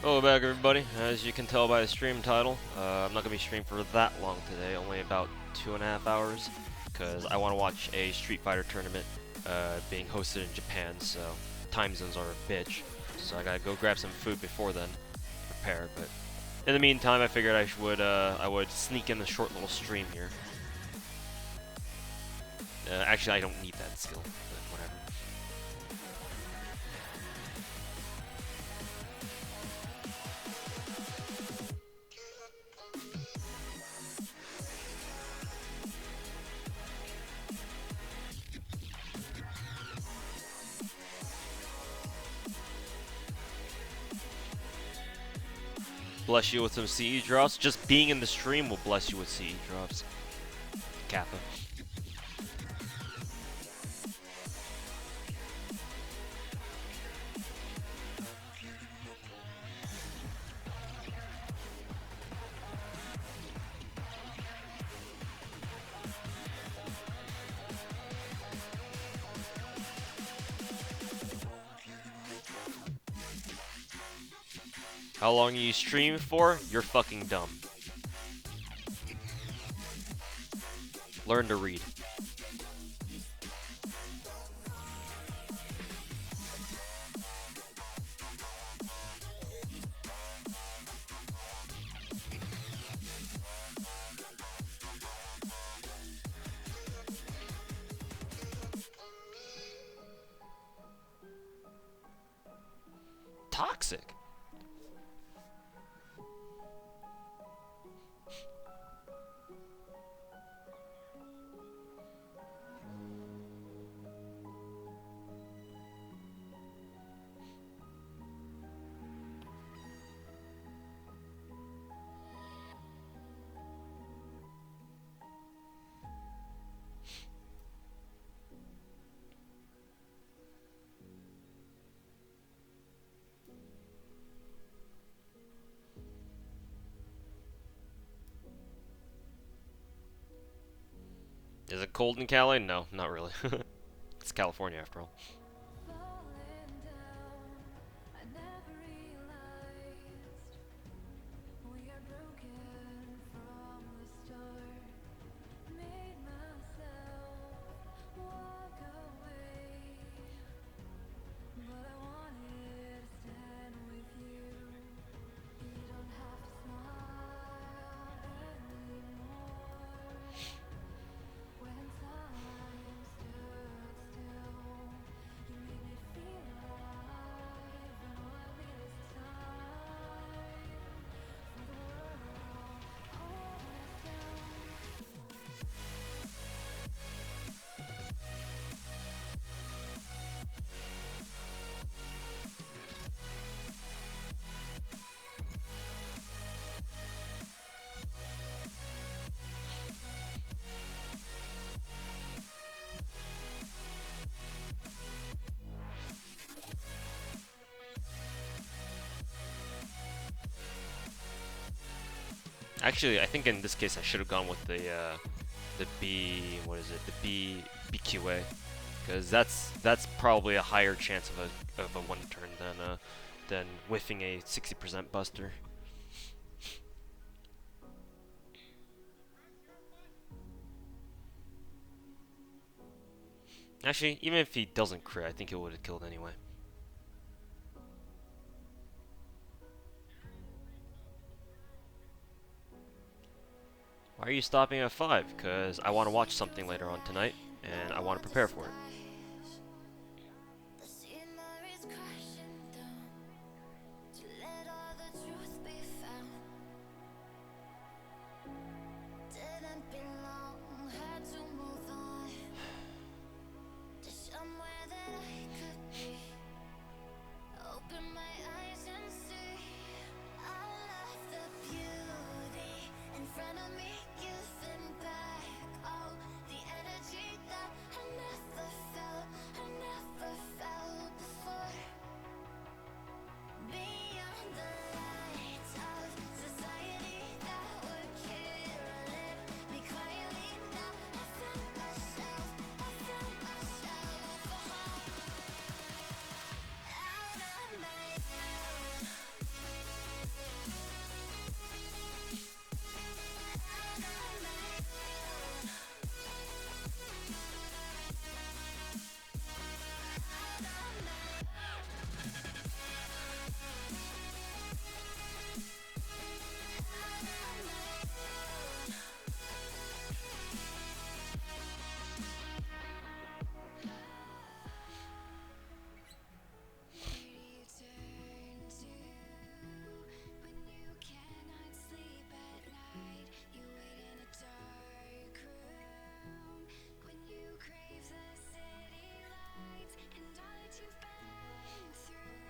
Hello back everybody. As you can tell by the stream title, I'm not going to be streaming for that long today, only about 2.5 hours, because I want to watch a Street Fighter tournament being hosted in Japan, so time zones are a bitch. So I gotta go grab some food before then, prepare, but in the meantime I figured I would sneak in a short little stream here. Actually I don't need that skill, but whatever. Bless you with some CE drops. Just being in the stream will bless you with CE drops. Kappa. How long you stream for? You're fucking dumb. Learn to read. Toxic. Is it cold in Cali? No, not really. It's California after all. Actually, I think in this case I should have gone with the what is it? The BQA, because that's probably a higher chance of a one turn than whiffing a 60% buster. Actually, even if he doesn't crit, I think he would have killed anyway. Why are you stopping at 5? Because I want to watch something later on tonight, and I want to prepare for it.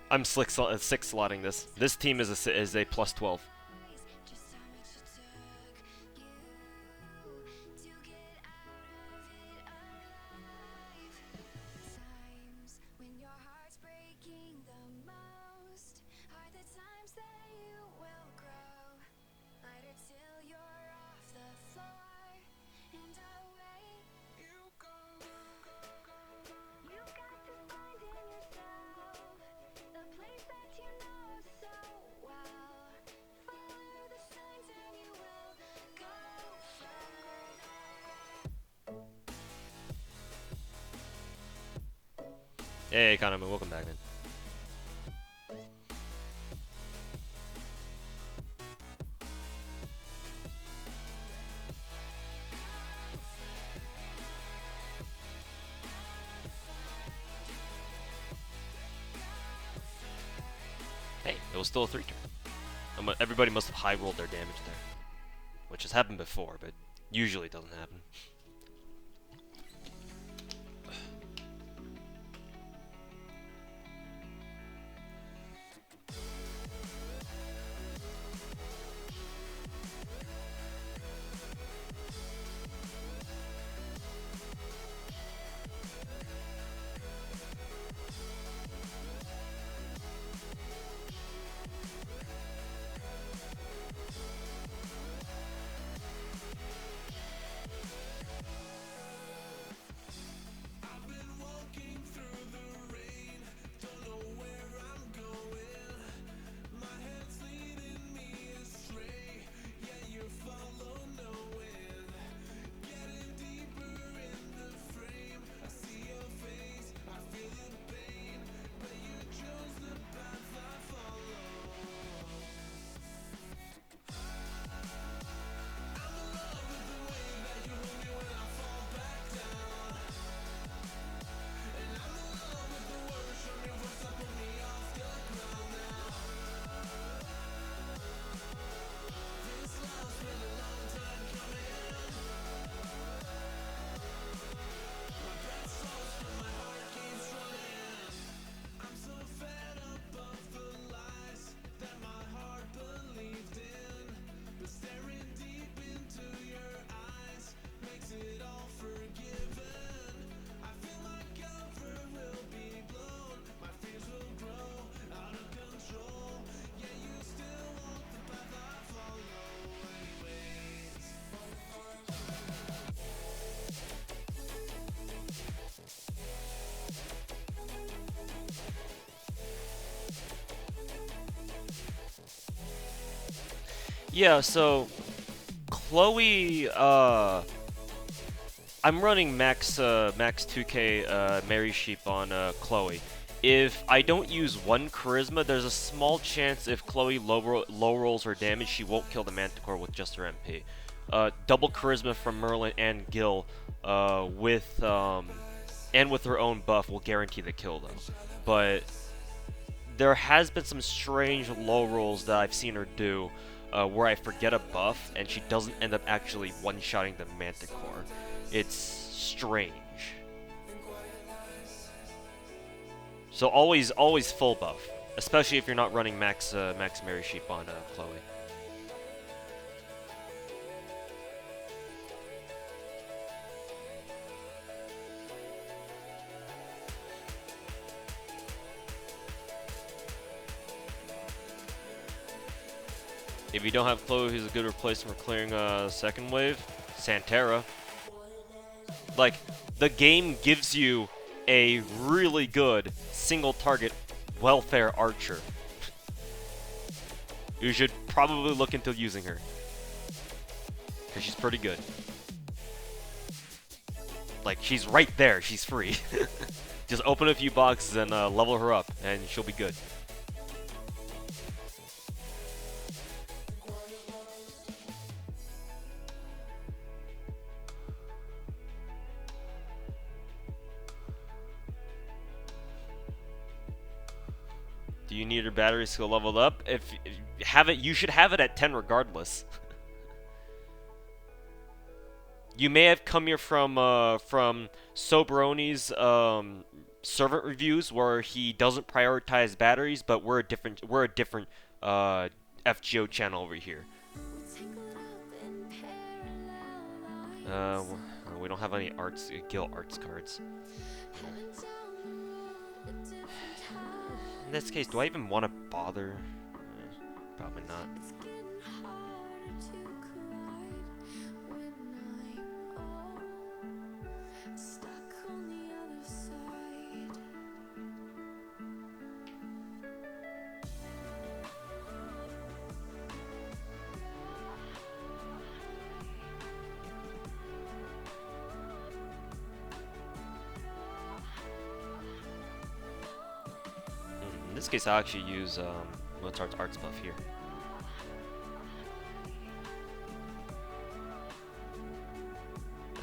I'm six slotting this. This team is a plus 12. Hey, Economy, welcome back, man. Hey, it was still a 3-turn. Everybody must have high rolled their damage there, which has happened before, but usually doesn't happen. Yeah, so Chloe, I'm running max 2K Mary Sheep on Chloe. If I don't use one charisma, there's a small chance if Chloe low rolls her damage, she won't kill the Manticore with just her MP. Double charisma from Merlin and Gil, and with her own buff will guarantee the kill though. But there has been some strange low rolls that I've seen her do, where I forget a buff and she doesn't end up actually one-shotting the Manticore. It's strange. So always full buff, especially if you're not running max Mary Sheep on Chloe. If you don't have Chloe, who's a good replacement for clearing second wave? Santera. Like, the game gives you a really good single target welfare archer. You should probably look into using her, because she's pretty good. Like, she's right there, she's free. Just open a few boxes and level her up, and she'll be good. Do you need your battery skill leveled up? If have it, you should have it at 10 regardless. You may have come here from Sobroni's servant reviews where he doesn't prioritize batteries, but we're a different FGO channel over here. We don't have any guild arts cards. In this case, do I even want to bother? Probably not. In this case, I'll actually use Mozart's arts buff here.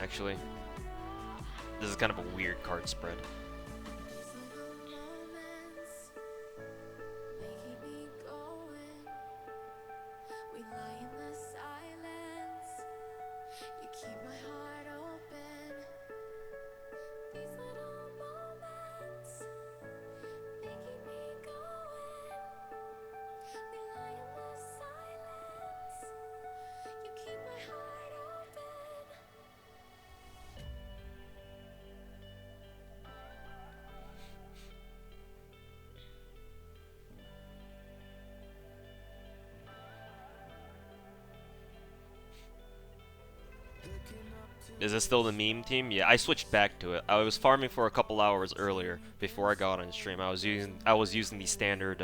Actually, this is kind of a weird card spread. Is this still the meme team? Yeah, I switched back to it. I was farming for a couple hours earlier before I got on stream. I was using the standard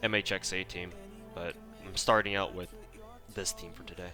MHXA team, but I'm starting out with this team for today.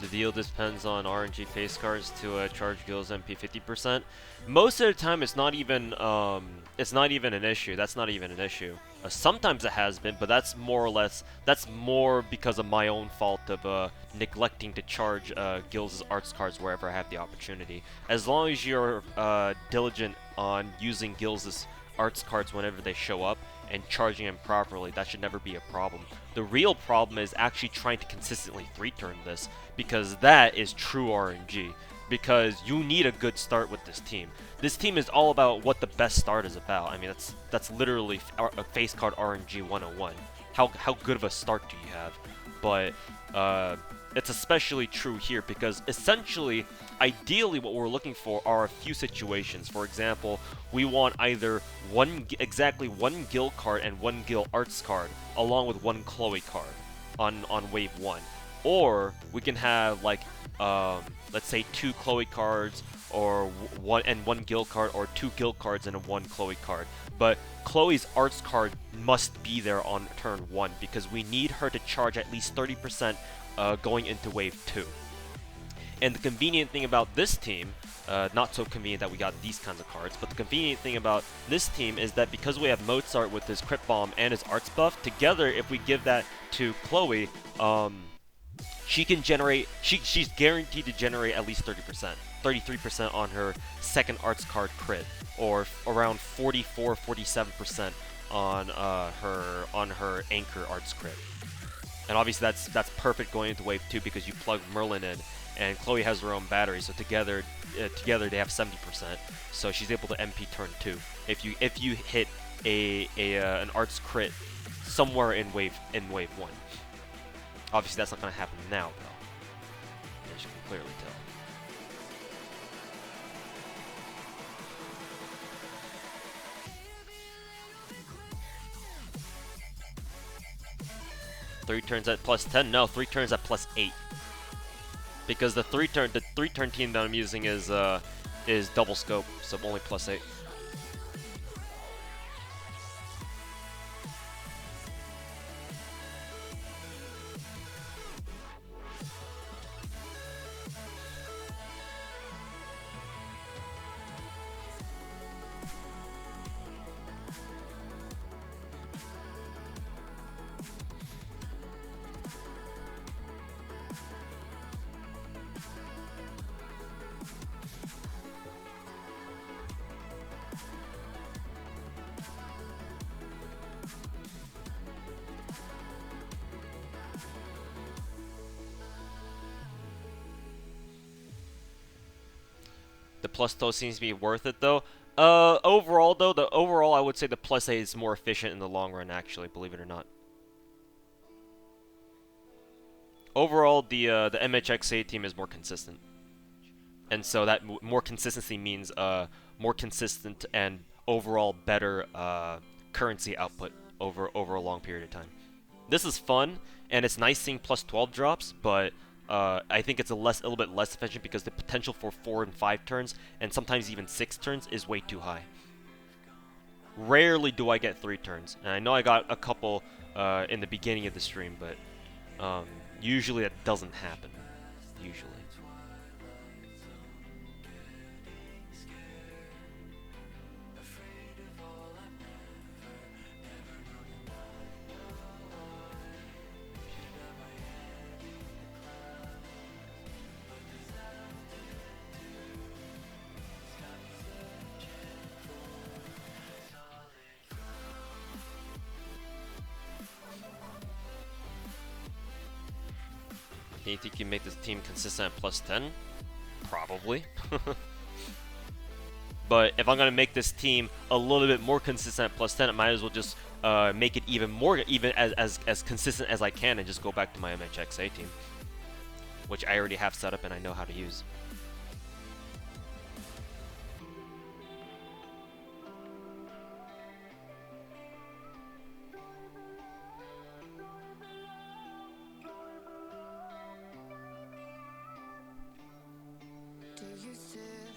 The deal depends on RNG face cards to charge Gil's MP 50%. Most of the time, it's not even an issue. That's not even an issue. Sometimes it has been, but that's more because of my own fault of neglecting to charge Gil's arts cards wherever I have the opportunity. As long as you're diligent on using Gil's arts cards whenever they show up and charging them properly, that should never be a problem. The real problem is actually trying to consistently 3-turn this, because that is true RNG. Because you need a good start with this team. This team is all about what the best start is about. I mean, that's literally a face card RNG 101. How good of a start do you have? But it's especially true here because essentially, ideally, what we're looking for are a few situations. For example, we want either exactly one Gil card and one Gil arts card, along with one Chloe card on wave 1. Or we can have like let's say 2 Chloe cards or one Gil card, or 2 Gil cards and one Chloe card. But Chloe's arts card must be there on turn 1 because we need her to charge at least 30% going into wave 2. And the convenient thing about this team, not so convenient that we got these kinds of cards, but the convenient thing about this team is that because we have Mozart with his crit bomb and his arts buff, together if we give that to Chloe, she can generate, she's guaranteed to generate at least 30%, 33% on her second arts card crit, or around 47% on her anchor arts crit. And obviously that's perfect going into wave 2 because you plug Merlin in, and Chloe has her own battery, so together they have 70%. So she's able to MP turn 2 if you hit an arts crit somewhere in wave 1. Obviously that's not going to happen now though, as you can clearly tell. 3 turns at plus 10? No, 3 turns at plus 8. Because the 3 turn team that I'm using is double scope, so only plus 8. The plus toe seems to be worth it though. Overall though, overall I would say the plus 8 is more efficient in the long run actually, believe it or not. Overall, the MHXA team is more consistent. And so that more consistency means more consistent and overall better currency output over a long period of time. This is fun, and it's nice seeing plus 12 drops, but I think it's a little bit less efficient because the potential for 4 and 5 turns, and sometimes even 6 turns, is way too high. Rarely do I get 3 turns, and I know I got a couple in the beginning of the stream, but usually that doesn't happen. Usually. Do you think you can make this team consistent at plus 10? Probably. But if I'm going to make this team a little bit more consistent at plus 10, I might as well just make it even as consistent as I can and just go back to my MHXA team, which I already have set up and I know how to use.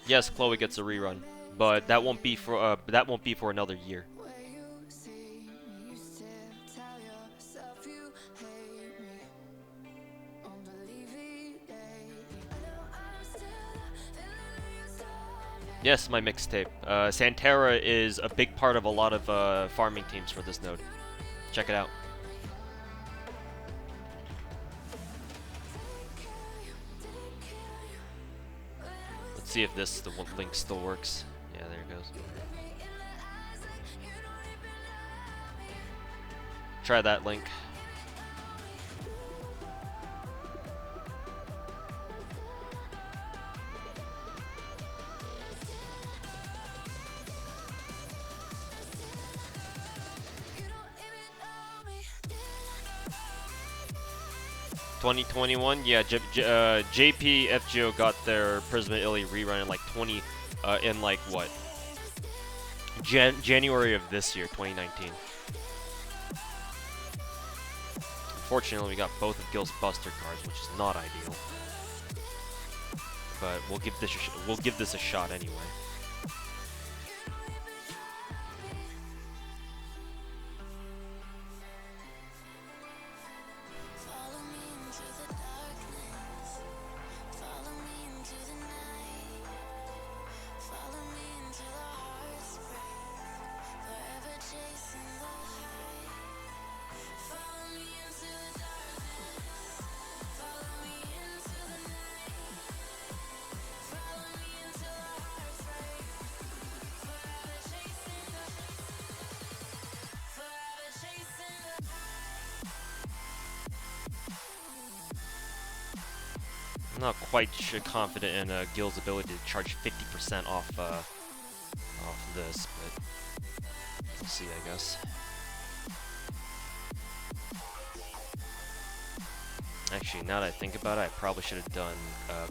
Yes, Chloe gets a rerun, but that won't be for another year. Yes, my mixtape. Santera is a big part of a lot of farming teams for this node. Check it out. Let's see if the link still works. Yeah, there it goes. Try that link. $2021, yeah. JP FGO got their Prisma Illy rerun in like in like what? January of this year, 2019. Unfortunately, we got both of Gil's Buster cards, which is not ideal. But we'll give this a shot anyway. I'm not quite confident in Gil's ability to charge 50% off this, but we'll see, I guess. Actually, now that I think about it, I probably should have done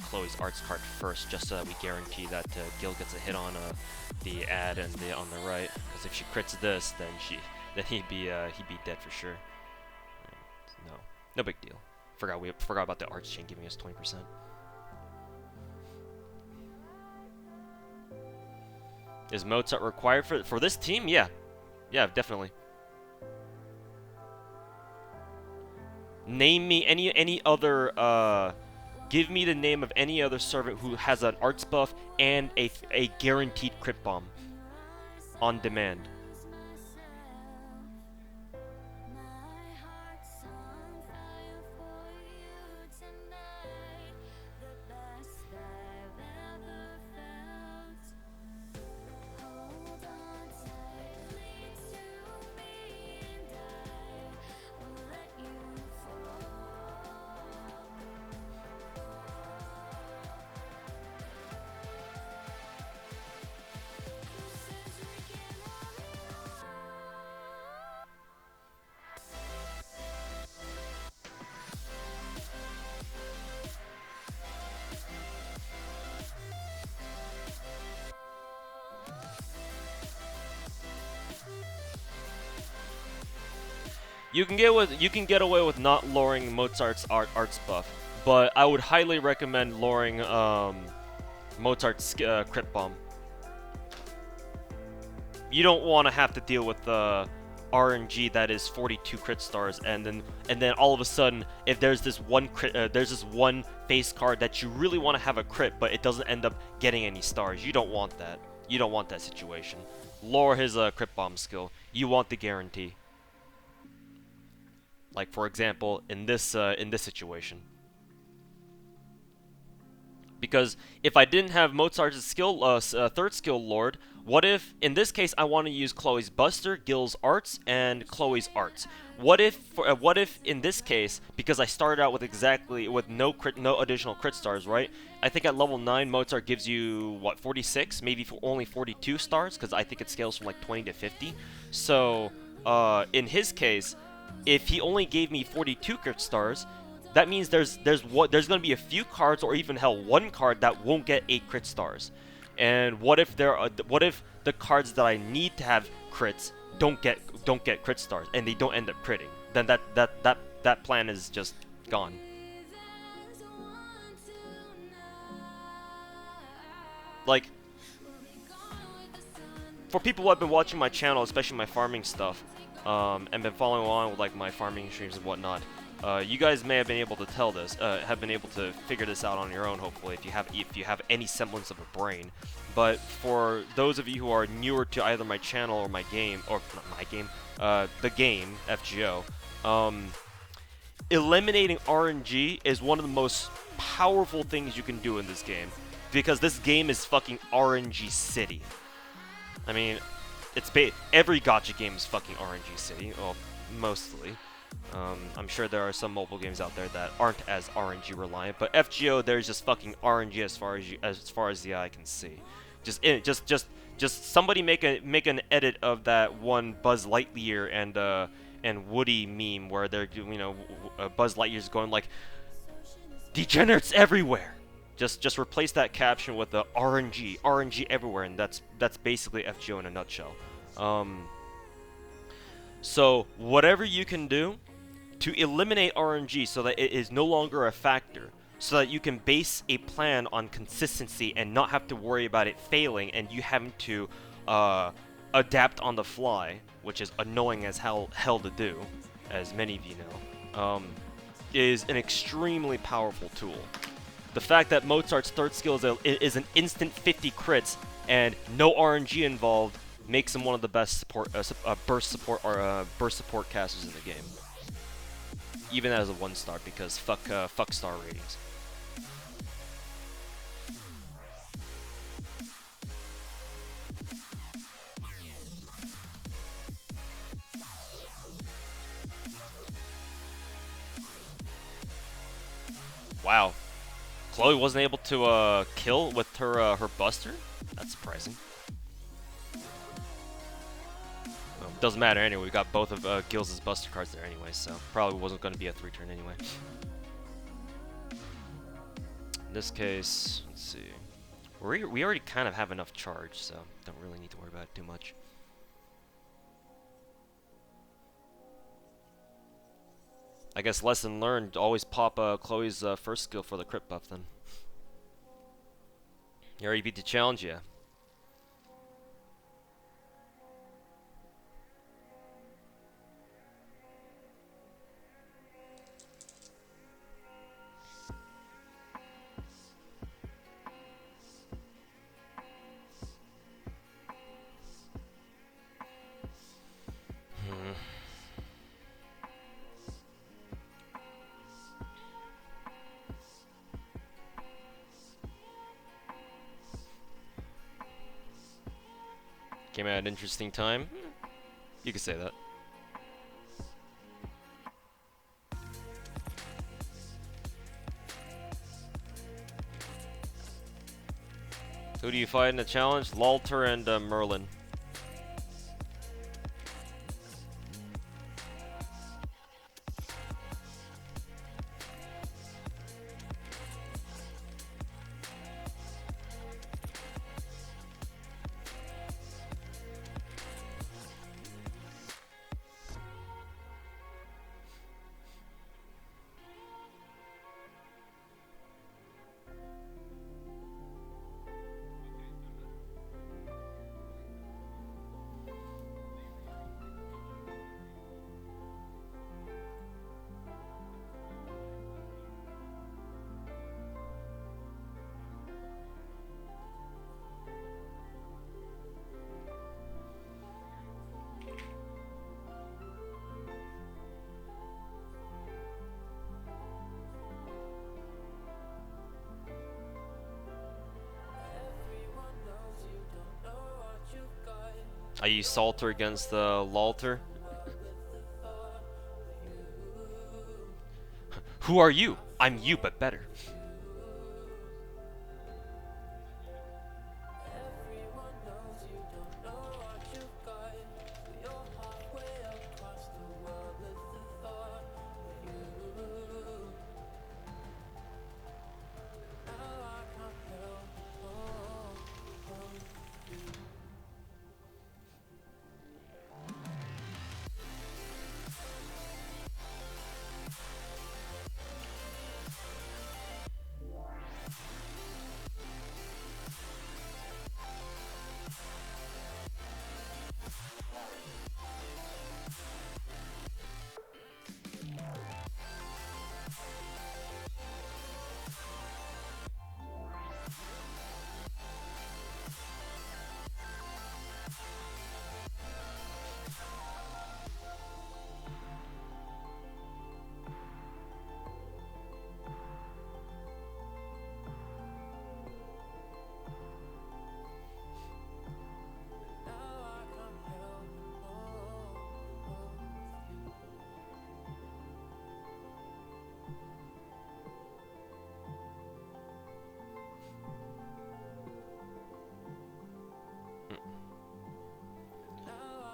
Chloe's arts card first, just so that we guarantee that Gil gets a hit on the ad and on the right. Because if she crits this, then he'd be dead for sure. No. No big deal. We forgot about the arts chain giving us 20%. Is Mozart required for this team? Yeah. Yeah, definitely. Name me any other give me the name of any other servant who has an arts buff and a guaranteed crit bomb on demand. You can get away with not lowering Mozart's arts buff, but I would highly recommend lowering Mozart's crit bomb. You don't want to have to deal with the RNG that is 42 crit stars, and then all of a sudden, if there's this one face card that you really want to have a crit, but it doesn't end up getting any stars. You don't want that. You don't want that situation. Lower his crit bomb skill. You want the guarantee. Like, for example, in this situation. Because if I didn't have Mozart's skill, third skill lord, what if, in this case, I want to use Chloe's Buster, Gil's Arts, and Chloe's Arts? What if in this case, because I started out with no additional crit stars, right? I think at level 9, Mozart gives you, what, 46? Maybe only 42 stars, because I think it scales from like 20 to 50. So, in his case, if he only gave me 42 crit stars, that means there's going to be a few cards, or even hell, one card that won't get 8 crit stars. And what if the cards that I need to have crits don't get crit stars, and they don't end up critting? Then that plan is just gone. Like, for people who have been watching my channel, especially my farming stuff, and been following along with like my farming streams and whatnot, you guys may have been able to have been able to figure this out on your own, hopefully, if you have any semblance of a brain. But for those of you who are newer to either my channel or my game, or not my game, the game, FGO, eliminating RNG is one of the most powerful things you can do in this game, because this game is fucking RNG City. I mean, every gacha game is fucking RNG City, well, mostly. I'm sure there are some mobile games out there that aren't as RNG reliant, but FGO, there's just fucking RNG as far as the eye can see. Just somebody make an edit of that one Buzz Lightyear and Woody meme where they're, you know, Buzz Lightyear's going like, "Degenerates everywhere." Just replace that caption with the RNG everywhere, and that's basically FGO in a nutshell. So whatever you can do to eliminate RNG so that it is no longer a factor, so that you can base a plan on consistency and not have to worry about it failing and you having to adapt on the fly, which is annoying as hell to do, as many of you know, is an extremely powerful tool. The fact that Mozart's third skill is an instant 50 crits and no RNG involved makes him one of the best burst support casters in the game, even as a 1-star, because fuck star ratings. Wow, Chloe wasn't able to kill with her Buster? That's surprising. Doesn't matter anyway, we got both of Gil's Buster cards there anyway, so probably wasn't going to be a 3-turn anyway. In this case, let's see. We already kind of have enough charge, so don't really need to worry about it too much. I guess lesson learned, always pop Chloe's first skill for the crit buff then. You already beat the challenge, yeah. Came at an interesting time. You could say that. Who do you fight in the challenge? Lalter and Merlin. I use Salter against the Lalter. Who are you? I'm you, but better.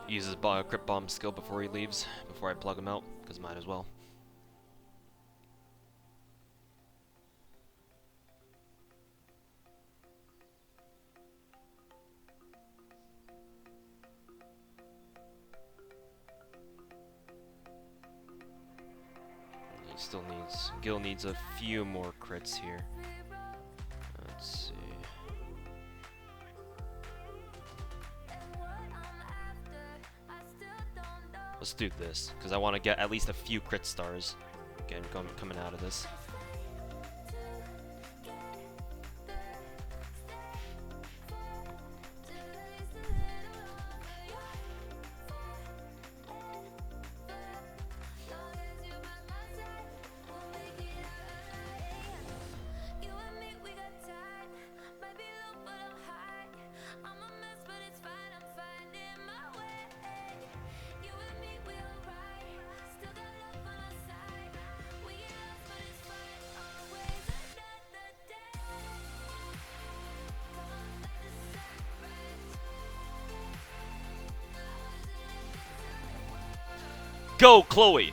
Uses crit bomb skill before he leaves, before I plug him out, because might as well. He still needs, Gil needs a few more crits here. Let's see. Let's do this, because I want to get at least a few crit stars again coming out of this. Go, Chloe!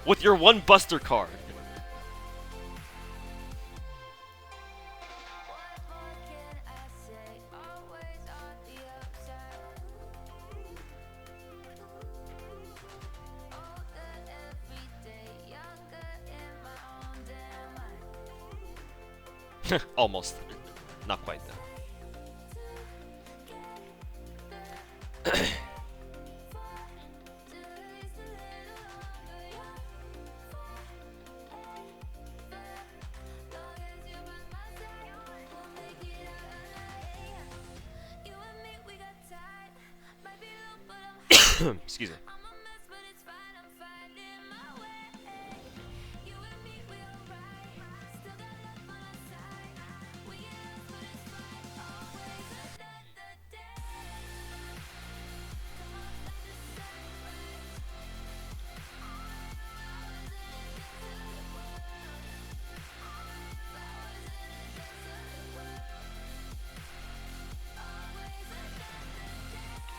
With your one buster card. Almost. Not quite though. Excuse me.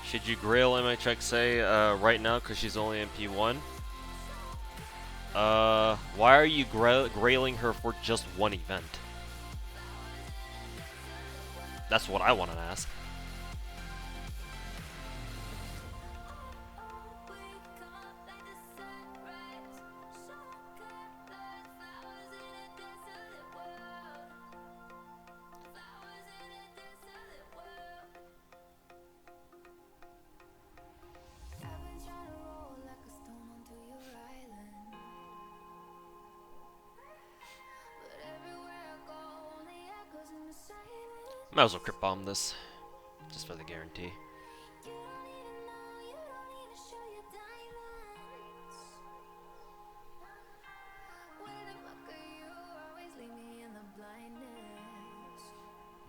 Should you grail MHXA right now because she's only in P1? Why are you grailing her for just one event? That's what I want to ask. Might as well crit bomb this, just for the guarantee.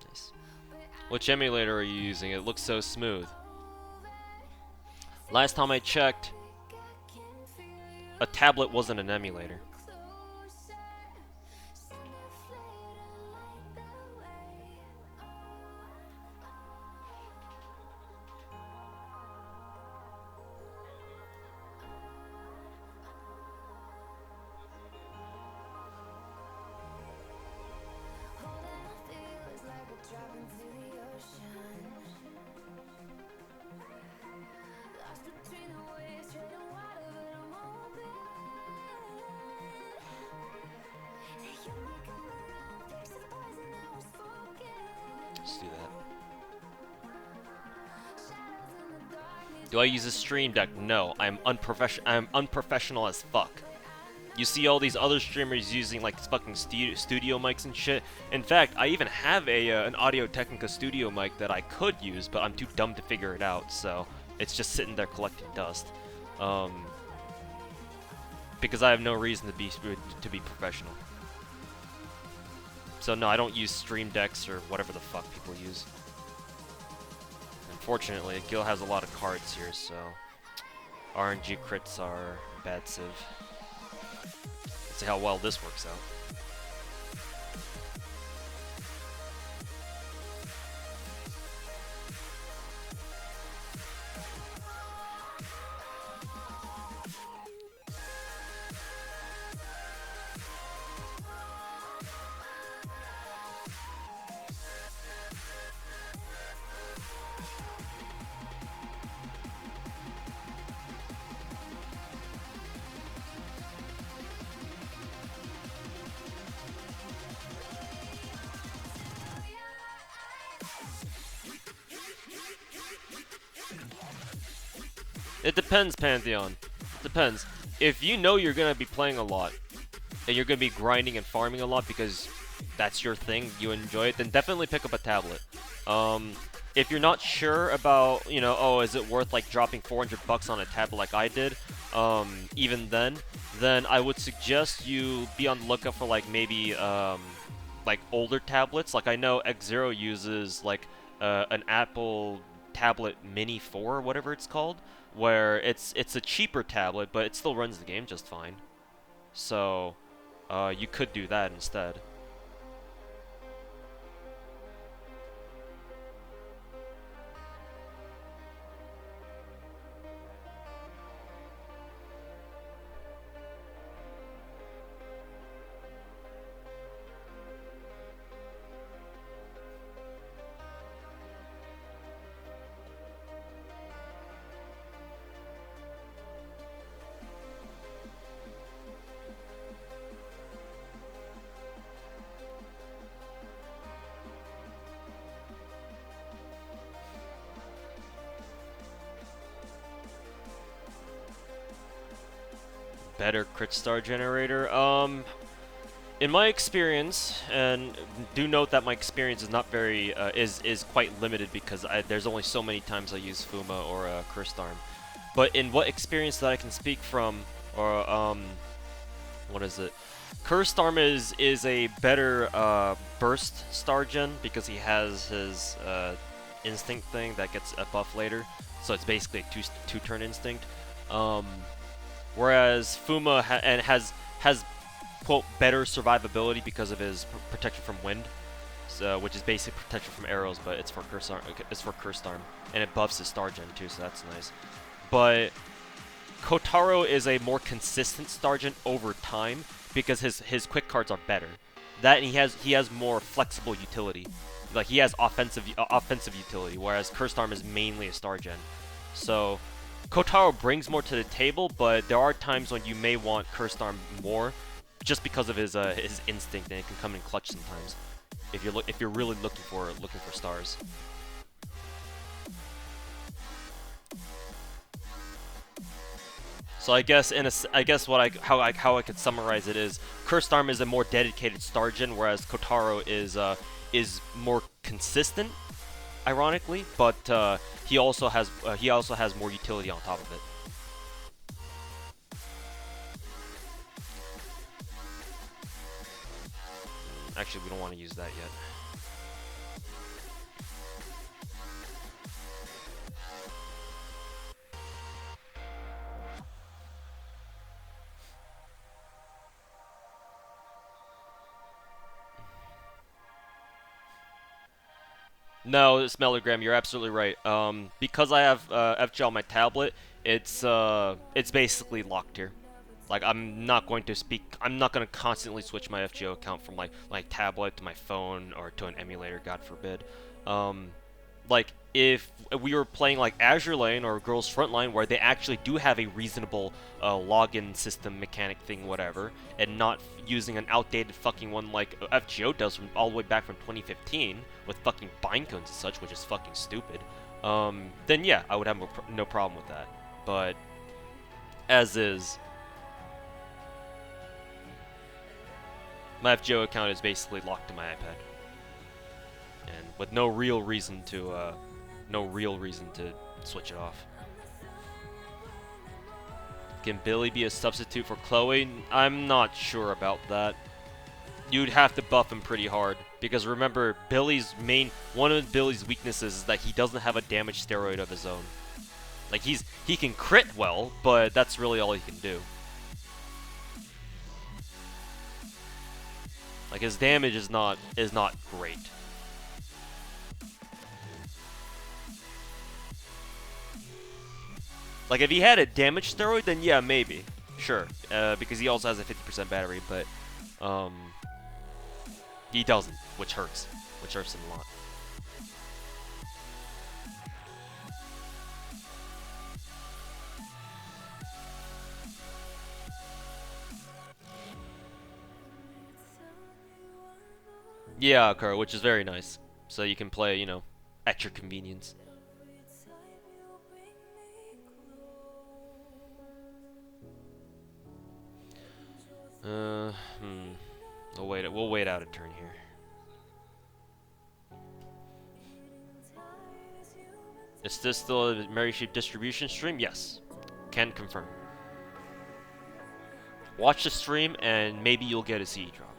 Nice. Which emulator are you using? It looks so smooth. Last time I checked, a tablet wasn't an emulator. Let's do that. Do I use a stream deck? No, I'm unprofessional as fuck. You see all these other streamers using like fucking studio mics and shit. In fact, I even have an Audio Technica studio mic that I could use, but I'm too dumb to figure it out, so it's just sitting there collecting dust. Because I have no reason to be professional. So no, I don't use stream decks or whatever the fuck people use. Unfortunately, Gil has a lot of cards here, so RNG crits are bad civ. Let's see how well this works out. It depends, Pantheon. It depends. If you know you're going to be playing a lot, and you're going to be grinding and farming a lot because that's your thing, you enjoy it, then definitely pick up a tablet. If you're not sure about, you know, oh, is it worth like dropping 400 bucks on a tablet like I did, even then I would suggest you be on the lookout for like maybe like older tablets. Like I know X0 uses like an Apple tablet Mini 4 or whatever it's called, where it's a cheaper tablet, but it still runs the game just fine. So you could do that instead. better crit star generator? In my experience, and do note that my experience is not very is quite limited because there's only so many times I use Fuma or Cursed Arm. But in what experience that I can speak from, or what is it? Cursed Arm is a better burst star gen because he has his instinct thing that gets a buff later, so it's basically a two-turn instinct. Whereas Fuma has quote better survivability because of his protection from wind, so which is basic protection from arrows, but it's for Cursed Arm, and it buffs his star gen too, so that's nice. But Kotaro is a more consistent star gen over time because his quick cards are better. That and he has more flexible utility, like he has offensive utility, whereas Cursed Arm is mainly a star gen. So Kotaro brings more to the table, but there are times when you may want Cursed Arm more, just because of his instinct, and it can come in clutch sometimes. If you're really looking for stars. So I guess how I could summarize it is Cursed Arm is a more dedicated star gen, whereas Kotaro is more consistent, ironically, but he also has more utility on top of it. Actually, we don't want to use that yet. No, Smellogram, you're absolutely right. Because I have FG on my tablet, it's basically locked here. Like I'm not going to constantly switch my FGO account from my tablet to my phone or to an emulator, God forbid. Like if we were playing like Azure Lane or Girls Frontline, where they actually do have a reasonable login system mechanic thing, whatever, and not using an outdated fucking one like FGO does from all the way back from 2015 with fucking bind codes and such, which is fucking stupid. Then yeah, I would have no problem with that. But as is, my FGO account is basically locked to my iPad, and with no real reason to switch it off. Can Billy be a substitute for Chloe? I'm not sure about that. You'd have to buff him pretty hard, because remember, one of Billy's weaknesses is that he doesn't have a damage steroid of his own. Like he can crit well, but that's really all he can do. Like his damage is not great. Like if he had a damage steroid, then yeah, maybe, sure, because he also has a 50% battery, but he doesn't, which hurts him a lot. Yeah, Kuro, which is very nice. So you can play, you know, at your convenience. We'll wait out a turn here. Is this still a Mary Sheep distribution stream? Yes. Can confirm. Watch the stream and maybe you'll get a CD drop.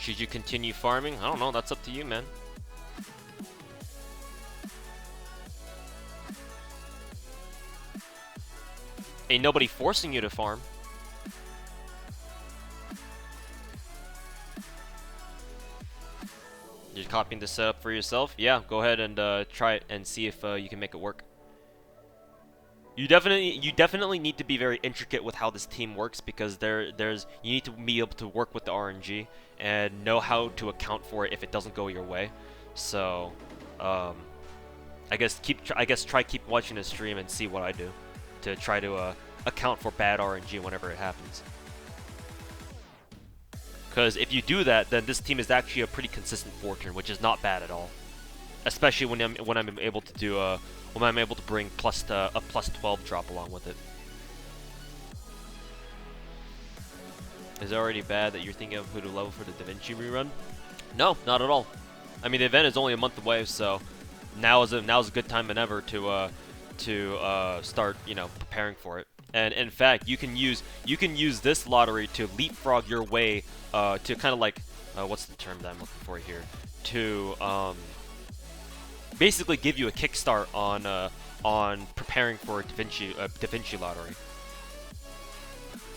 Should you continue farming? I don't know, that's up to you, man. Ain't nobody forcing you to farm. You're copying this up for yourself? Yeah, go ahead and try it and see if you can make it work. You definitely need to be very intricate with how this team works, because you need to be able to work with the RNG and know how to account for it if it doesn't go your way. So, I guess try keep watching the stream and see what I do to try to account for bad RNG whenever it happens. Because if you do that, then this team is actually a pretty consistent fortune, which is not bad at all. Especially when I'm able to do when I'm able to bring a plus 12 drop along with it. Is it already bad that you're thinking of who to level for the Da Vinci rerun? No, not at all. I mean, the event is only a month away, so now is a good time than ever to start, you know, preparing for it. And in fact, you can use this lottery to leapfrog your way to kind of like what's the term that I'm looking for here? To basically give you a kickstart on preparing for a Da Vinci lottery.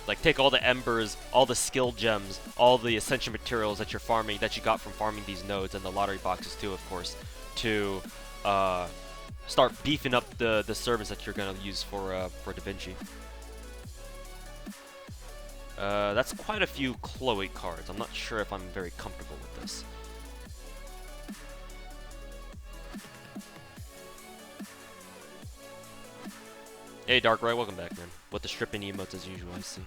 Like, take all the embers, all the skill gems, all the ascension materials that you're farming, that you got from farming these nodes, and the lottery boxes too, of course, to start beefing up the servants that you're gonna use for Da Vinci. That's quite a few Chloe cards. I'm not sure if I'm very comfortable with this. Hey, Darkrai, welcome back, man. With the stripping emotes as usual, I see.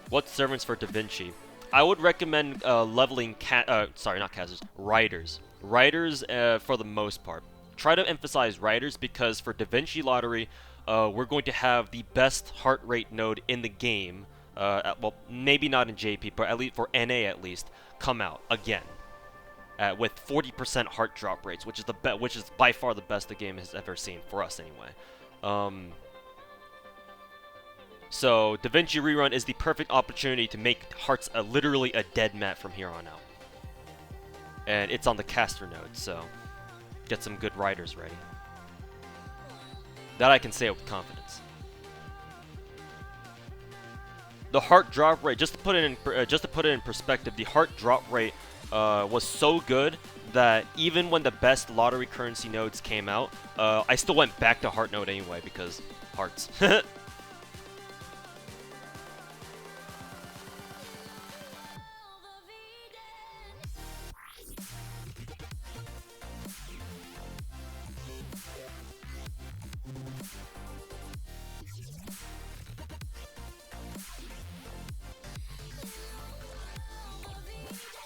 What servants for Da Vinci? I would recommend leveling riders. Riders for the most part. Try to emphasize riders, because for Da Vinci Lottery, we're going to have the best heart rate node in the game. Well, maybe not in JP, but at least for NA come out again. With 40% heart drop rates, which is by far the best the game has ever seen, for us anyway. So Da Vinci Rerun is the perfect opportunity to make hearts literally a dead mat from here on out. And it's on the caster node, so get some good riders ready. That I can say with confidence. The heart drop rate, just to put it in perspective, the heart drop rate was so good that even when the best lottery currency nodes came out, I still went back to heart node anyway, because hearts.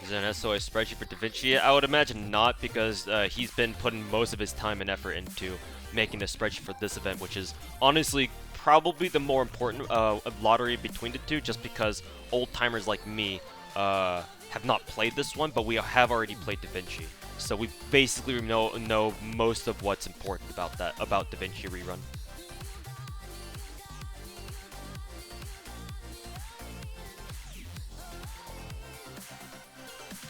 Is there an SOS spreadsheet for Da Vinci? I would imagine not, because he's been putting most of his time and effort into making the spreadsheet for this event, which is honestly probably the more important lottery between the two, just because old-timers like me have not played this one, but we have already played Da Vinci. So we basically know most of what's important about Da Vinci Rerun.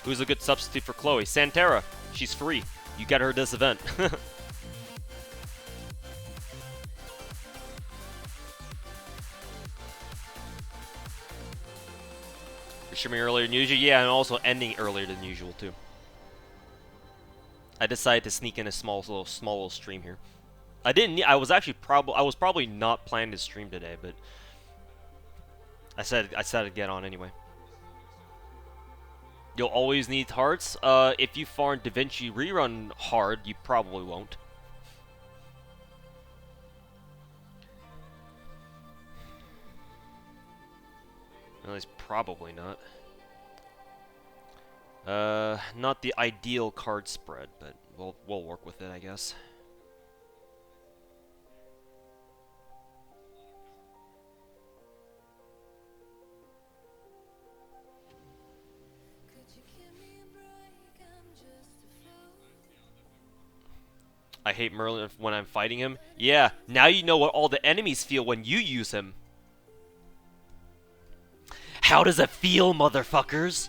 Who's a good substitute for Chloe? Santera. She's free. You get her this event. You're streaming earlier than usual? Yeah, and also ending earlier than usual, too. I decided to sneak in a small little stream here. I was probably not planning to stream today, but I said I'd get on anyway. You'll always need hearts. If you farm Da Vinci Rerun hard, you probably won't. At least probably not. Not the ideal card spread, but we'll work with it, I guess. I hate Merlin when I'm fighting him. Yeah, now you know what all the enemies feel when you use him. How does it feel, motherfuckers?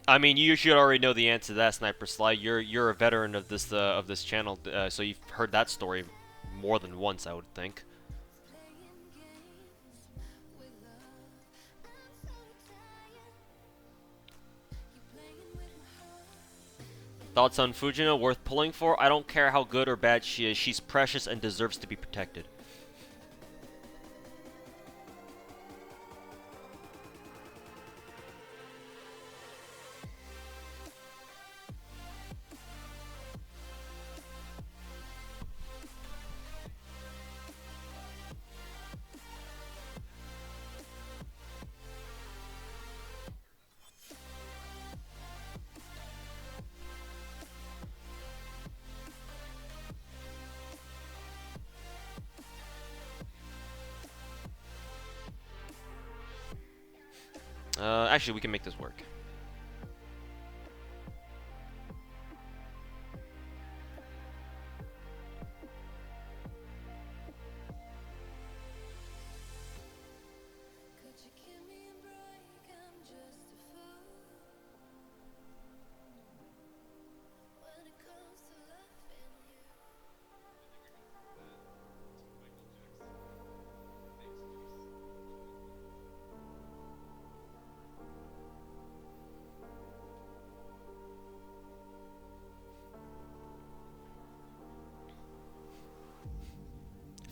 I mean, you should already know the answer to that, Sniper Sly. You're a veteran of this channel, so you've heard that story more than once, I would think. Thoughts on Fujino? Worth pulling for? I don't care how good or bad she is. She's precious and deserves to be protected. Actually, we can make this work.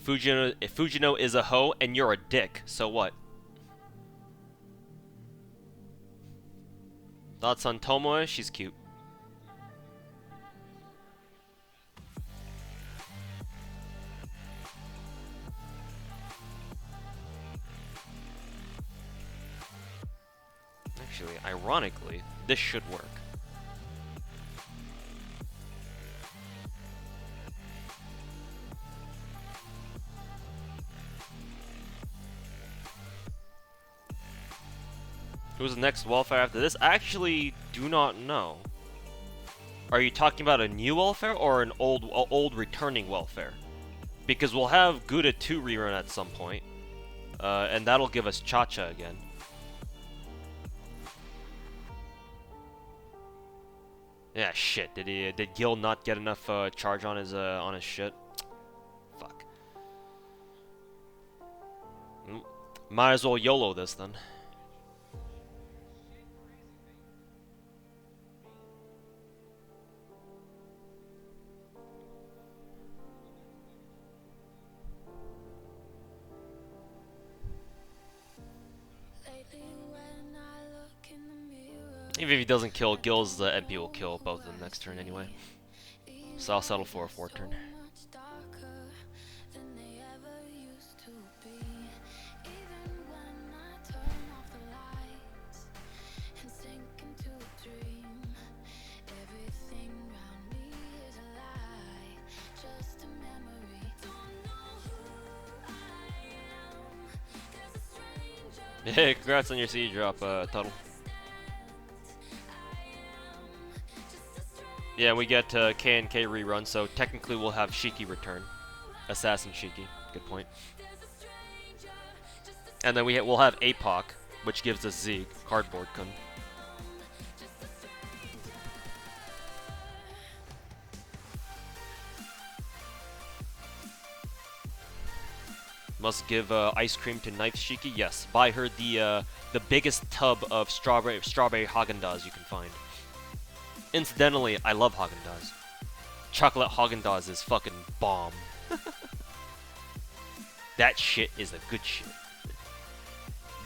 Fujino is a hoe and you're a dick, so what? Thoughts on Tomoe? She's cute. Actually, ironically, this should work. Who's the next welfare after this? I actually do not know. Are you talking about a new welfare or an old returning welfare? Because we'll have Gouda 2 rerun at some point, and that'll give us Cha-Cha again. Yeah, shit. Did Gil not get enough charge on his shit? Fuck. Might as well YOLO this then. Even if he doesn't kill Gil's, the MP will kill both of them next turn anyway. So I'll settle for a 4-turn. Hey, congrats on your C drop, Tuttle. Yeah, we get K and K rerun, so technically we'll have Shiki return. Assassin Shiki. Good point. And then we'll have APOC, which gives us Zeke, Cardboard Kun. Must give ice cream to Knife Shiki. Yes, buy her the biggest tub of strawberry Haagen-Dazs you can find. Incidentally, I love Haagen-Dazs. Chocolate Haagen-Dazs is fucking bomb. That shit is a good shit.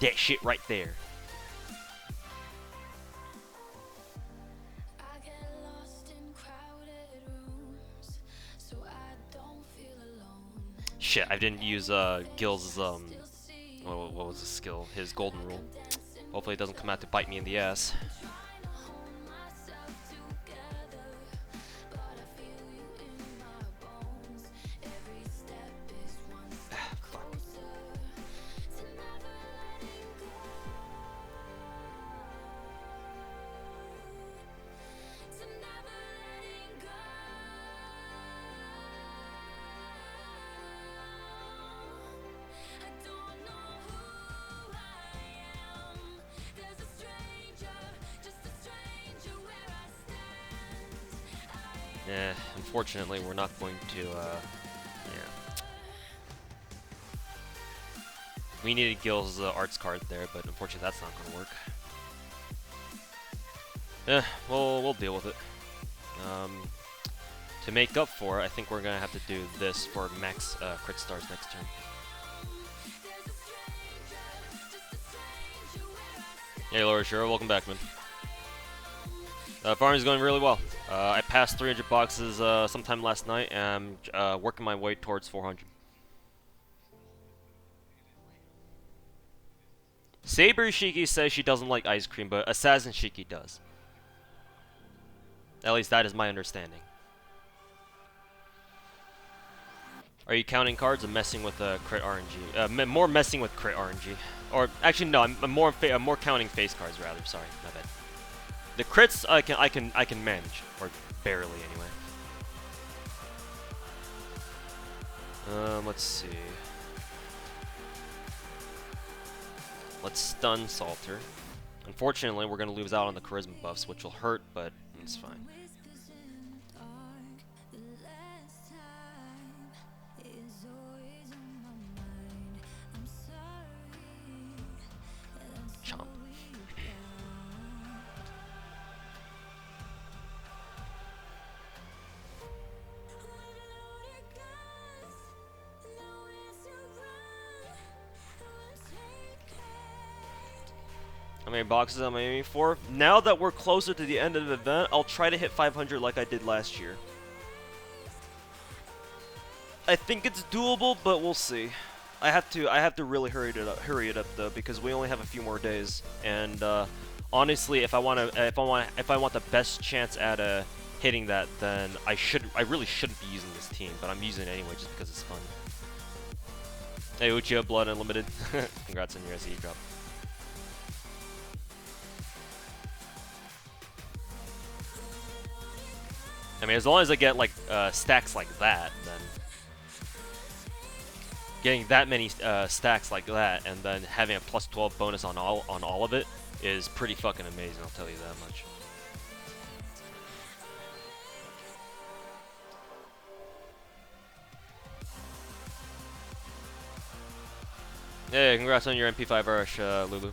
That shit right there. Shit, I didn't use Gil's what was his skill? His golden rule. Hopefully it doesn't come out to bite me in the ass. Unfortunately, we're not going to, yeah. We needed Gil's arts card there, but unfortunately that's not going to work. We'll deal with it. To make up for it, I think we're going to have to do this for max crit stars next turn. Hey, Laura Shura, welcome back, man. Farming is going really well. I passed 300 boxes sometime last night, and I'm working my way towards 400. Saber Shiki says she doesn't like ice cream, but Assassin Shiki does. At least that is my understanding. Are you counting cards or messing with crit RNG? More messing with crit RNG. Or actually, no, I'm more counting face cards rather. Sorry, my bad. The crits I can manage, or barely anyway. Let's see. Let's stun Salter. Unfortunately, we're gonna lose out on the charisma buffs, which will hurt, but it's fine. Chomp. How many boxes am I aiming for? Now that we're closer to the end of the event, I'll try to hit 500 like I did last year. I think it's doable, but we'll see. I have to really hurry it up though, because we only have a few more days. And honestly, if I want the best chance at hitting that, then I really shouldn't be using this team, but I'm using it anyway just because it's fun. Hey Uchiha, Blood Unlimited. Congrats on your SE drop. I mean, as long as I get like stacks like that, then getting that many stacks like that, and then having a plus 12 bonus on all of it is pretty fucking amazing. I'll tell you that much. Hey, congrats on your MP5 rush, Lulu.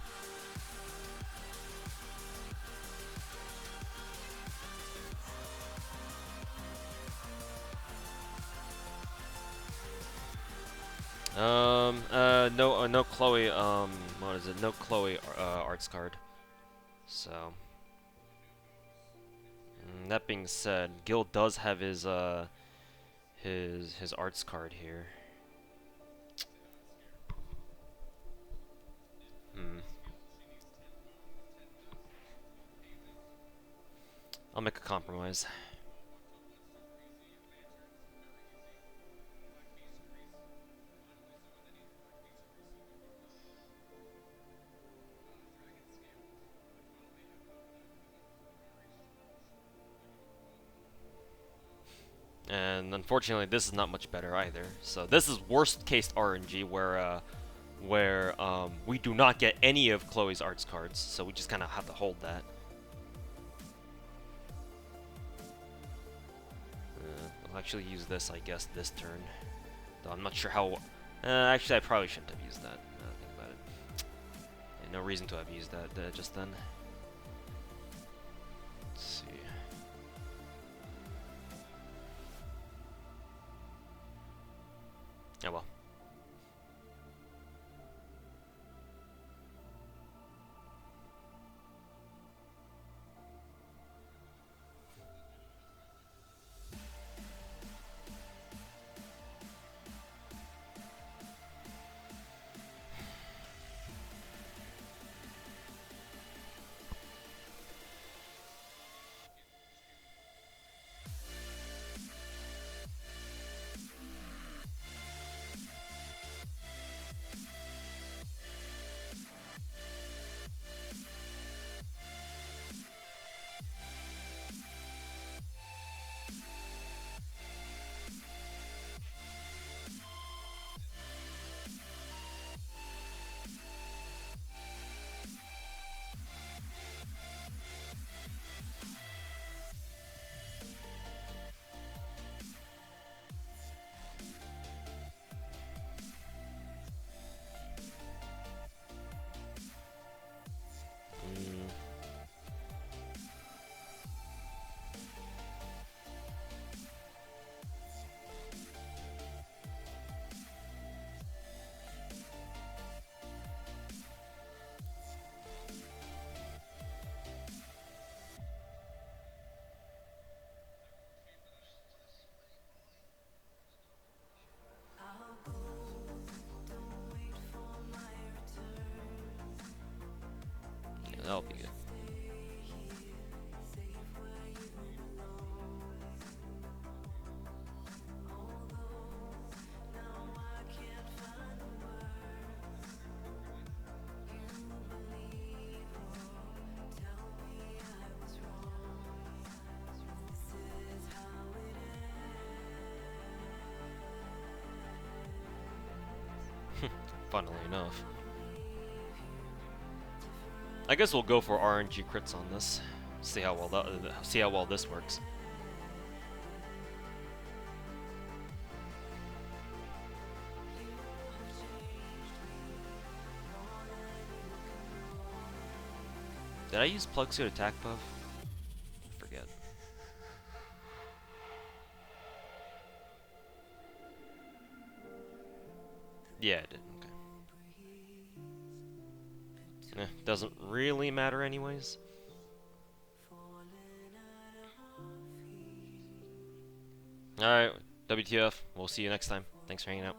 No Chloe, what is it? No Chloe arts card. So, that being said, Gil does have his arts card here. I'll make a compromise. And unfortunately, this is not much better either. So this is worst case RNG, where we do not get any of Chloe's arts cards. So we just kind of have to hold that. I'll actually use this, I guess, this turn. Though I'm not sure how. Actually, I probably shouldn't have used that. Think about it. Yeah, no reason to have used that just then. Let's see. Oh well. funnily enough. I guess we'll go for RNG crits on this. See how well this works. Did I use plug suit attack buff? Forget. Yeah, it did. Okay. Doesn't really matter anyways. Alright, WTF. We'll see you next time. Thanks for hanging out.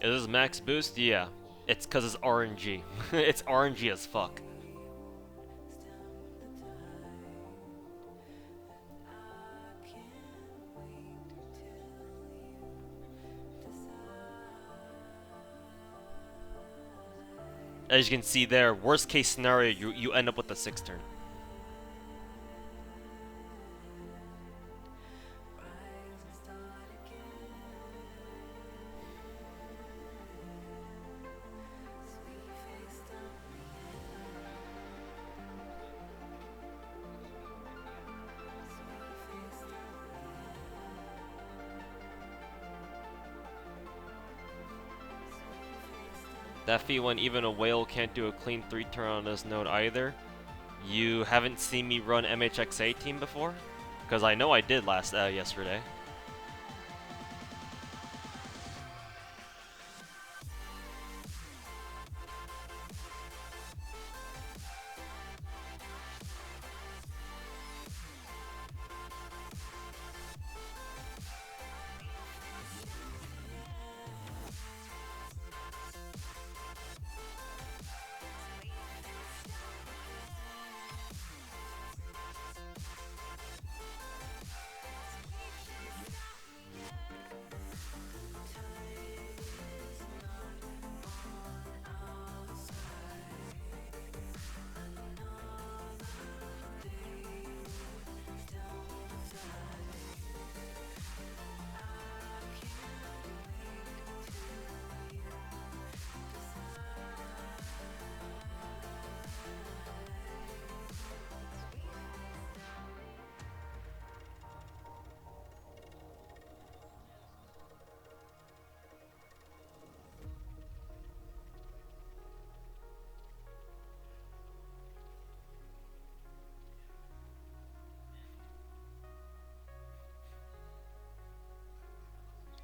Is this max boost? Yeah. It's because it's RNG. It's RNG as fuck. As you can see there, worst case scenario, you end up with the 6th turn. That feat when even a whale can't do a clean 3 turn on this node either. You haven't seen me run MHXA team before? Because I know I did yesterday.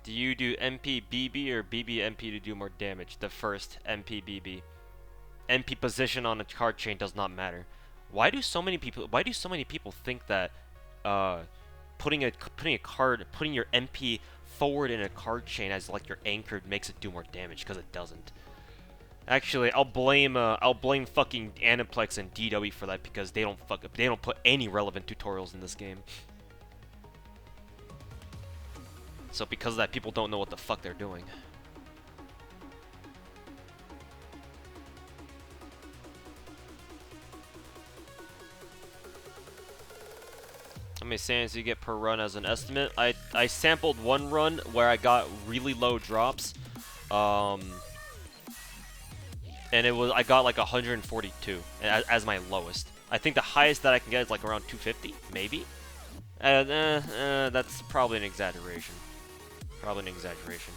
Do you do MP BB or BB MP to do more damage? The first, MP BB. MP position on a card chain does not matter. Why do so many people think that putting your MP forward in a card chain as like your anchor makes it do more damage? Because it doesn't. Actually, I'll blame fucking Aniplex and DW for that because they don't put any relevant tutorials in this game. So because of that, people don't know what the fuck they're doing. How many sands do you get per run as an estimate? I sampled one run where I got really low drops. And I got like 142 as my lowest. I think the highest that I can get is like around 250, maybe? That's probably an exaggeration. Probably an exaggeration.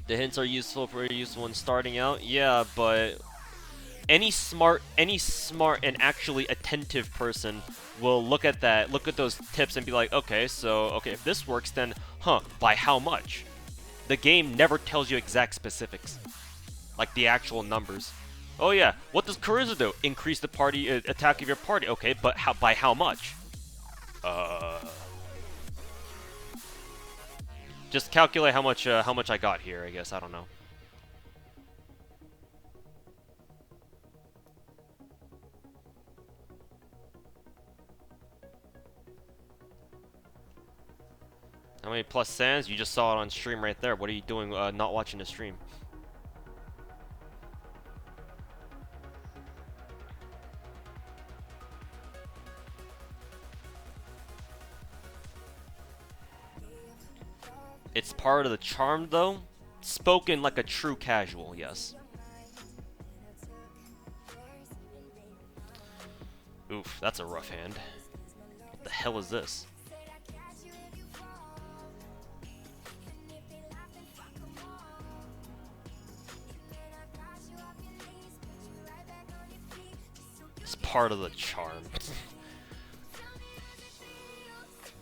The hints are pretty useful when starting out. Yeah, but any smart and actually attentive person will look at those tips and be like, okay, if this works, then, by how much? The game never tells you exact specifics, like the actual numbers. Oh yeah, what does Charisma do? Increase the party attack of your party. Okay, but by how much? Just calculate how much I got here. I guess I don't know. many plus sands? You just saw it on stream right there. What are you doing not watching the stream? It's part of the charm, though. Spoken like a true casual, yes. Oof, that's a rough hand. What the hell is this? It's part of the charm.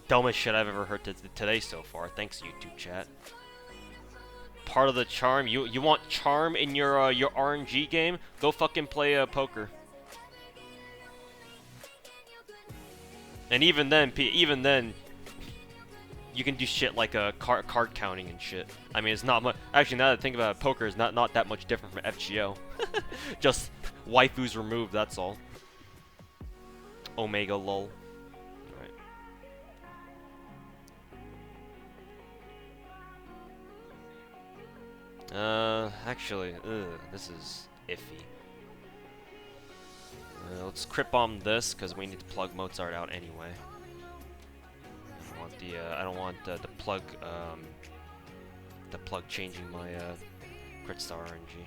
Dumbest shit I've ever heard today so far. Thanks, YouTube chat. Part of the charm. You want charm in your RNG game? Go fucking play poker. And even then, you can do shit like card counting and shit. I mean, it's not much. Actually, now that I think about it, poker is not that much different from FGO. Just waifus removed. That's all. Omega lol. Actually, this is iffy. Let's crit bomb this because we need to plug Mozart out anyway. I don't want the plug changing my crit star RNG.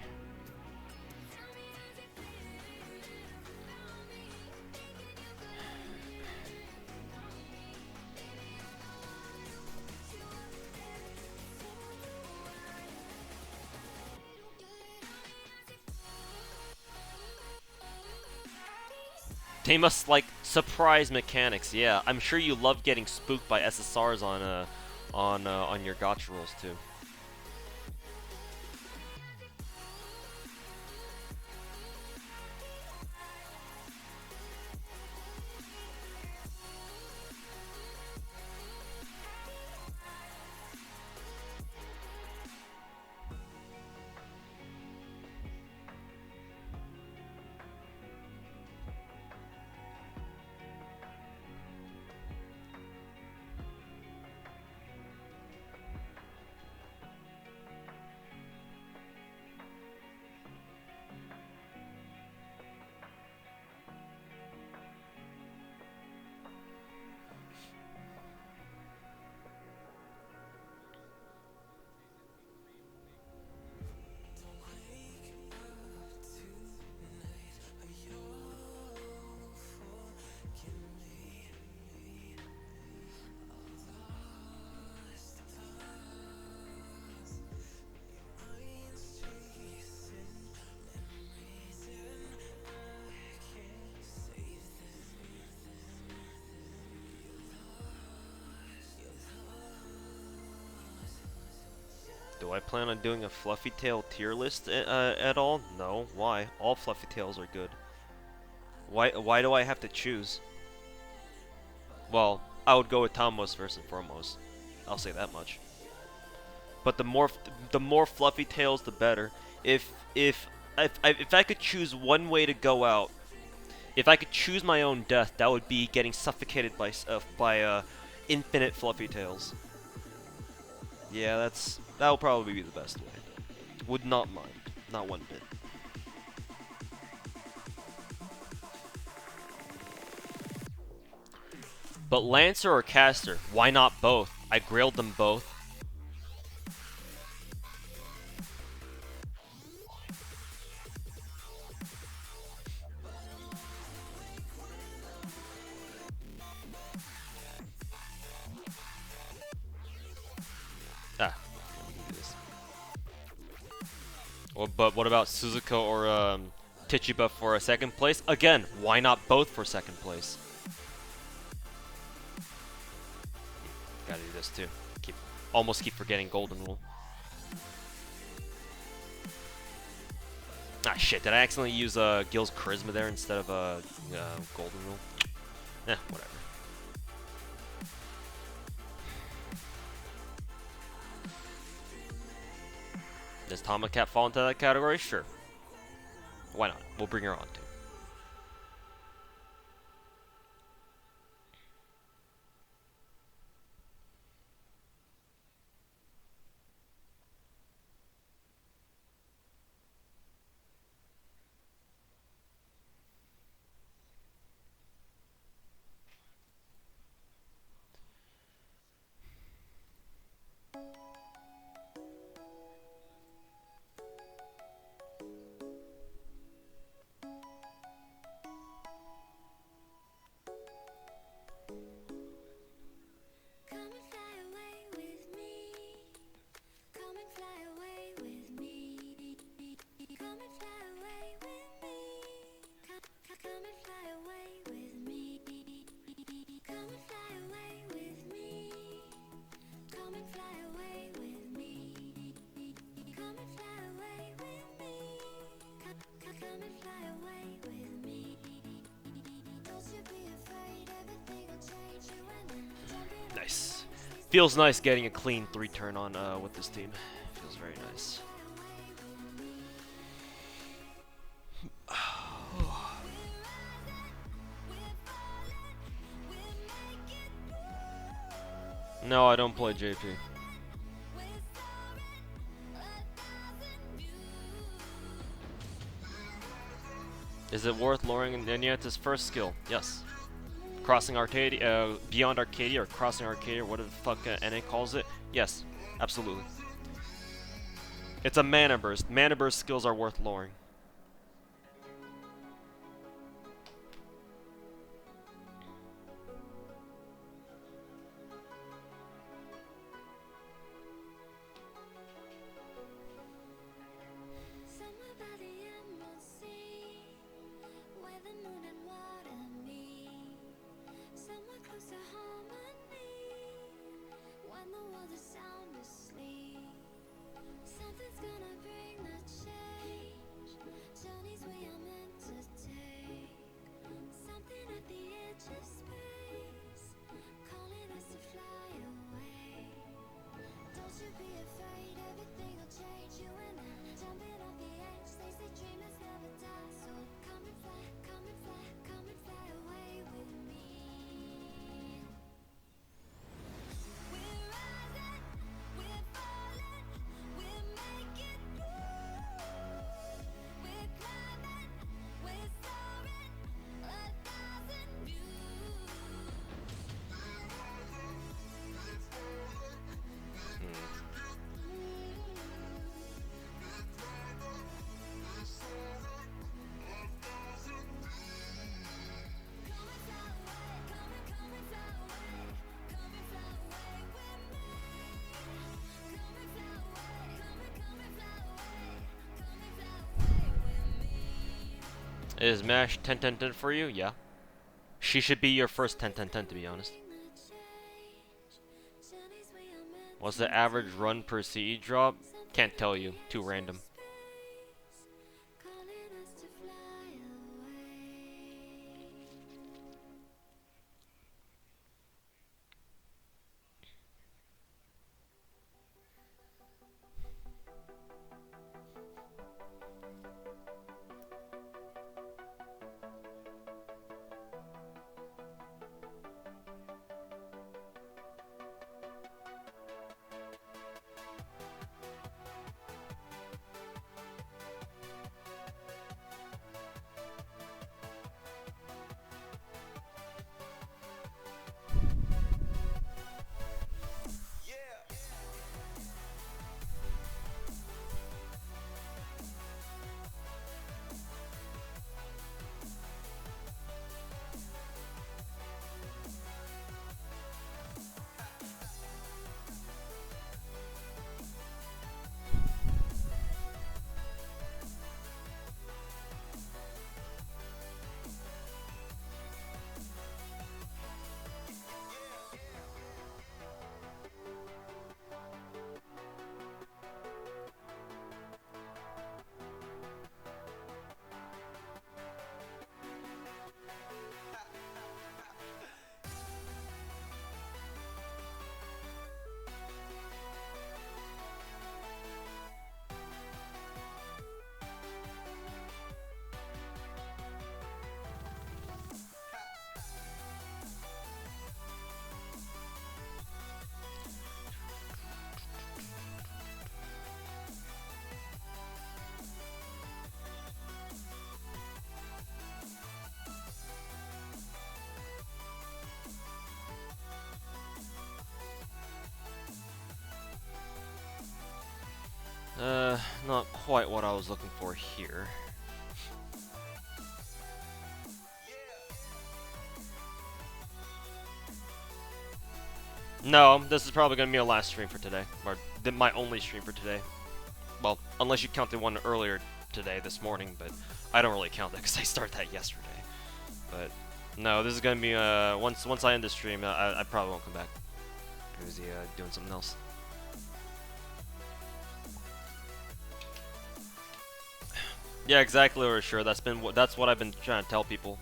They must like surprise mechanics. Yeah, I'm sure you love getting spooked by SSRs on your gotcha rolls too. Do I plan on doing a Fluffy Tail tier list at all? No. Why? All Fluffy Tails are good. Why do I have to choose? Well, I would go with Tomos first and foremost. I'll say that much. But the more Fluffy Tails, the better. If I could choose one way to go out, if I could choose my own death, that would be getting suffocated by infinite Fluffy Tails. Yeah, that will probably be the best way. Would not mind. Not one bit. But Lancer or Caster? Why not both? I grailed them both. But what about Suzuka or Tichiba for a second place? Again, why not both for second place? Gotta do this too. Almost keep forgetting Golden Rule. Ah shit, did I accidentally use Gil's Charisma there instead of Golden Rule? Whatever. Does Tomacat fall into that category? Sure. Why not? We'll bring her on too. Feels nice getting a clean 3 turn on with this team. Feels very nice. No, I don't play JP. Is it worth lowering Nanieta's first skill? Yes. Crossing Arcadia, Beyond Arcadia, or Crossing Arcadia, whatever the fuck NA calls it? Yes, absolutely. It's a mana burst. Mana burst skills are worth lowering. Is Mash 10-10-10 for you? Yeah. She should be your first 10-10-10 to be honest. What's the average run per CE drop? Can't tell you. Too random. Not quite what I was looking for here. No, this is probably going to be my last stream for today. Or my only stream for today. Well, unless you count the one earlier today, this morning, but I don't really count that because I started that yesterday. But, no, this is going to be, once I end the stream, I probably won't come back. Because doing something else. Yeah, exactly, or sure. That's what I've been trying to tell people.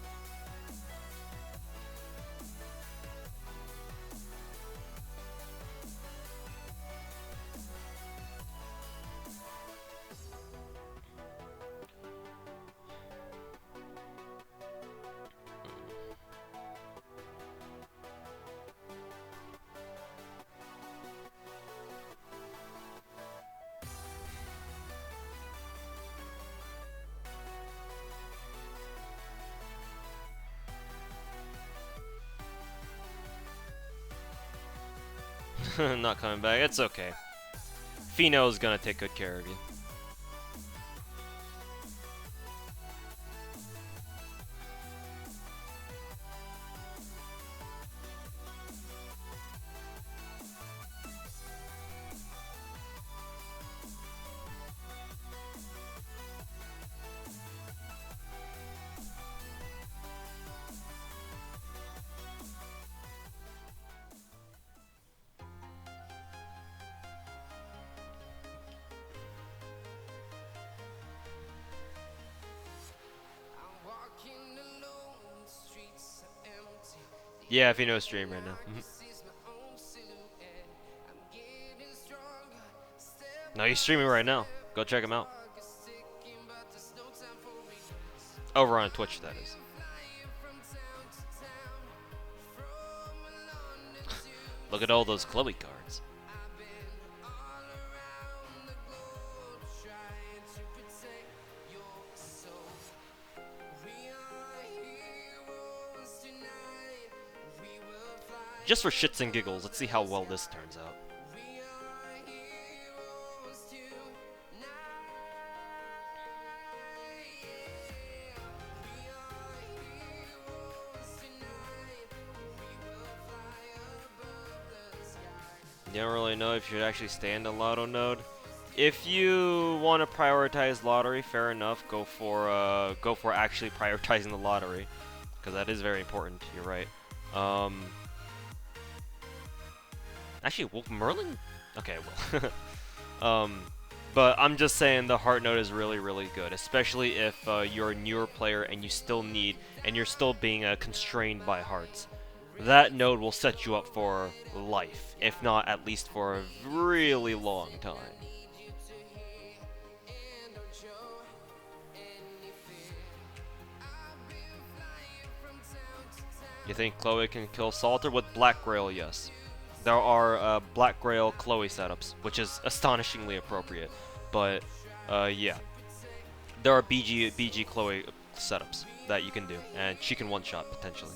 Not coming back. It's okay. Fino's gonna take good care of you. Yeah, Fino's stream right now. No, he's streaming right now. Go check him out. Over on Twitch, that is. Look at all those Chloe cards. Just for shits and giggles, let's see how well this turns out. You don't really know if you should actually stay in the lotto node. If you want to prioritize lottery, fair enough. Go for actually prioritizing the lottery, because that is very important. You're right. Actually, well, Merlin. Okay, well. But I'm just saying the heart node is really, really good, especially if you're a newer player and you're still being constrained by hearts. That node will set you up for life, if not at least for a really long time. You think Chloe can kill Salter? With Black Grail, yes. There are Black Grail Chloe setups, which is astonishingly appropriate. But, yeah. There are BG Chloe setups that you can do, and she can one-shot, potentially.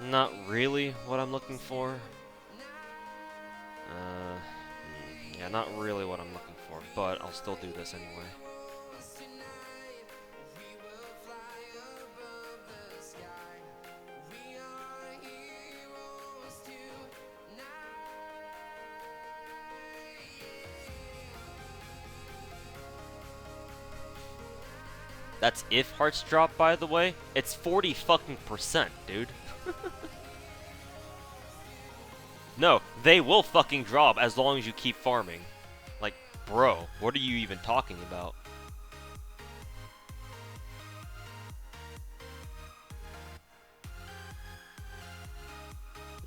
Not really what I'm looking for. Yeah, not really what I'm looking for, but I'll still do this anyway. That's if hearts drop, by the way. It's 40 fucking %, dude. No, they will fucking drop as long as you keep farming. Like, bro, what are you even talking about?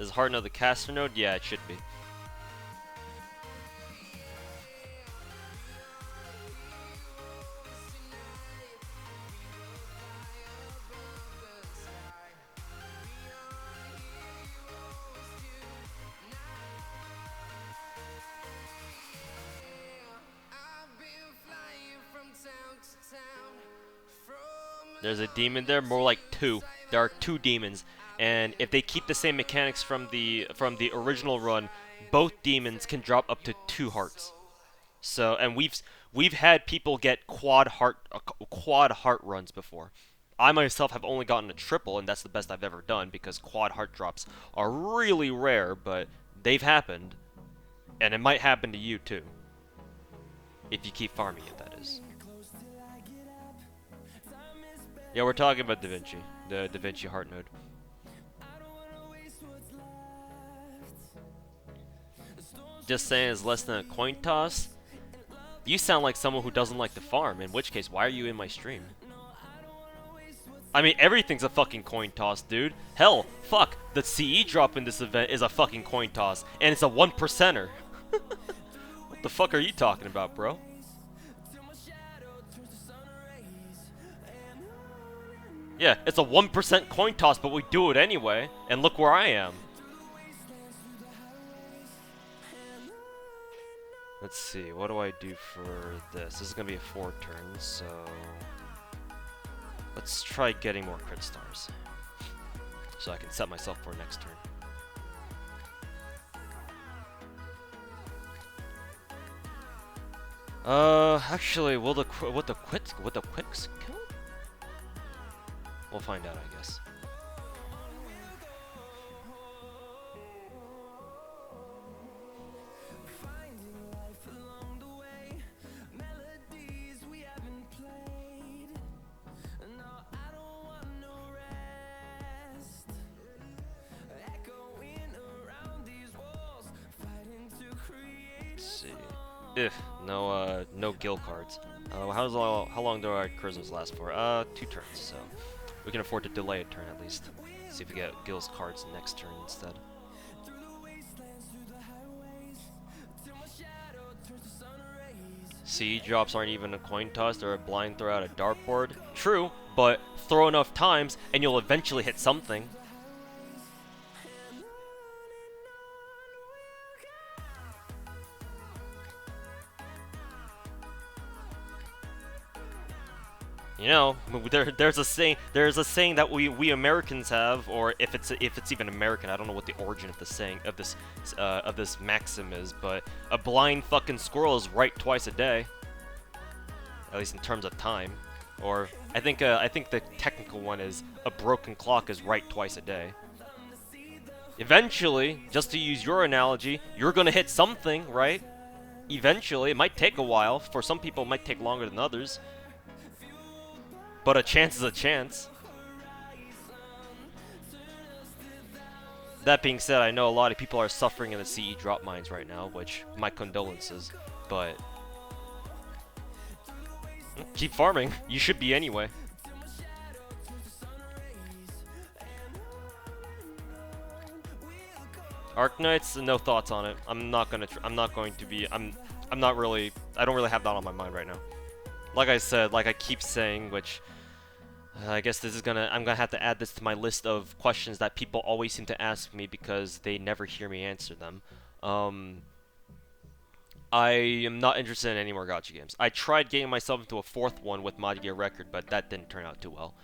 Is heart node the caster node? Yeah, it should be. There's a demon there, more like 2. There are 2 demons, and if they keep the same mechanics from the original run, both demons can drop up to 2 hearts. So, and we've had people get quad heart runs before. I myself have only gotten a triple, and that's the best I've ever done because quad heart drops are really rare, but they've happened, and it might happen to you too. If you keep farming it, that is. Yeah, we're talking about Da Vinci, the Da Vinci heart node. Just saying it's less than a coin toss? You sound like someone who doesn't like to farm, in which case, why are you in my stream? I mean, everything's a fucking coin toss, dude. Hell, fuck, the CE drop in this event is a fucking coin toss, and it's a 1%er. What the fuck are you talking about, bro? Yeah, it's a 1% coin toss, but we do it anyway, and look where I am. Let's see, what do I do for this? This is gonna be a 4 turns, so... Let's try getting more crit stars. so I can set myself for next turn. Actually, will the quicks kill? We'll find out, I guess. No guild cards. How long do our charismas last for? 2 turns, so we can afford to delay a turn at least. See if we get guild cards next turn instead. Siege drops aren't even a coin toss, they're a blind throw at a dartboard. True, but throw enough times and you'll eventually hit something. You know, there's a saying that we Americans have, or if it's even American, I don't know what the origin of the saying of this maxim is, but a blind fucking squirrel is right twice a day, at least in terms of time. Or I think the technical one is a broken clock is right twice a day. Eventually, just to use your analogy, you're gonna hit something, right? Eventually, it might take a while. For some people, it might take longer than others. But a chance is a chance. That being said, I know a lot of people are suffering in the CE drop mines right now, which, my condolences, but keep farming. You should be anyway. Arknights, no thoughts on it. I'm not going to be, I don't really have that on my mind right now. Like I said, like I keep saying, which I guess I'm gonna have to add this to my list of questions that people always seem to ask me because they never hear me answer them. I am not interested in any more gacha games. I tried getting myself into a 4th one with Mod Gear Record, but that didn't turn out too well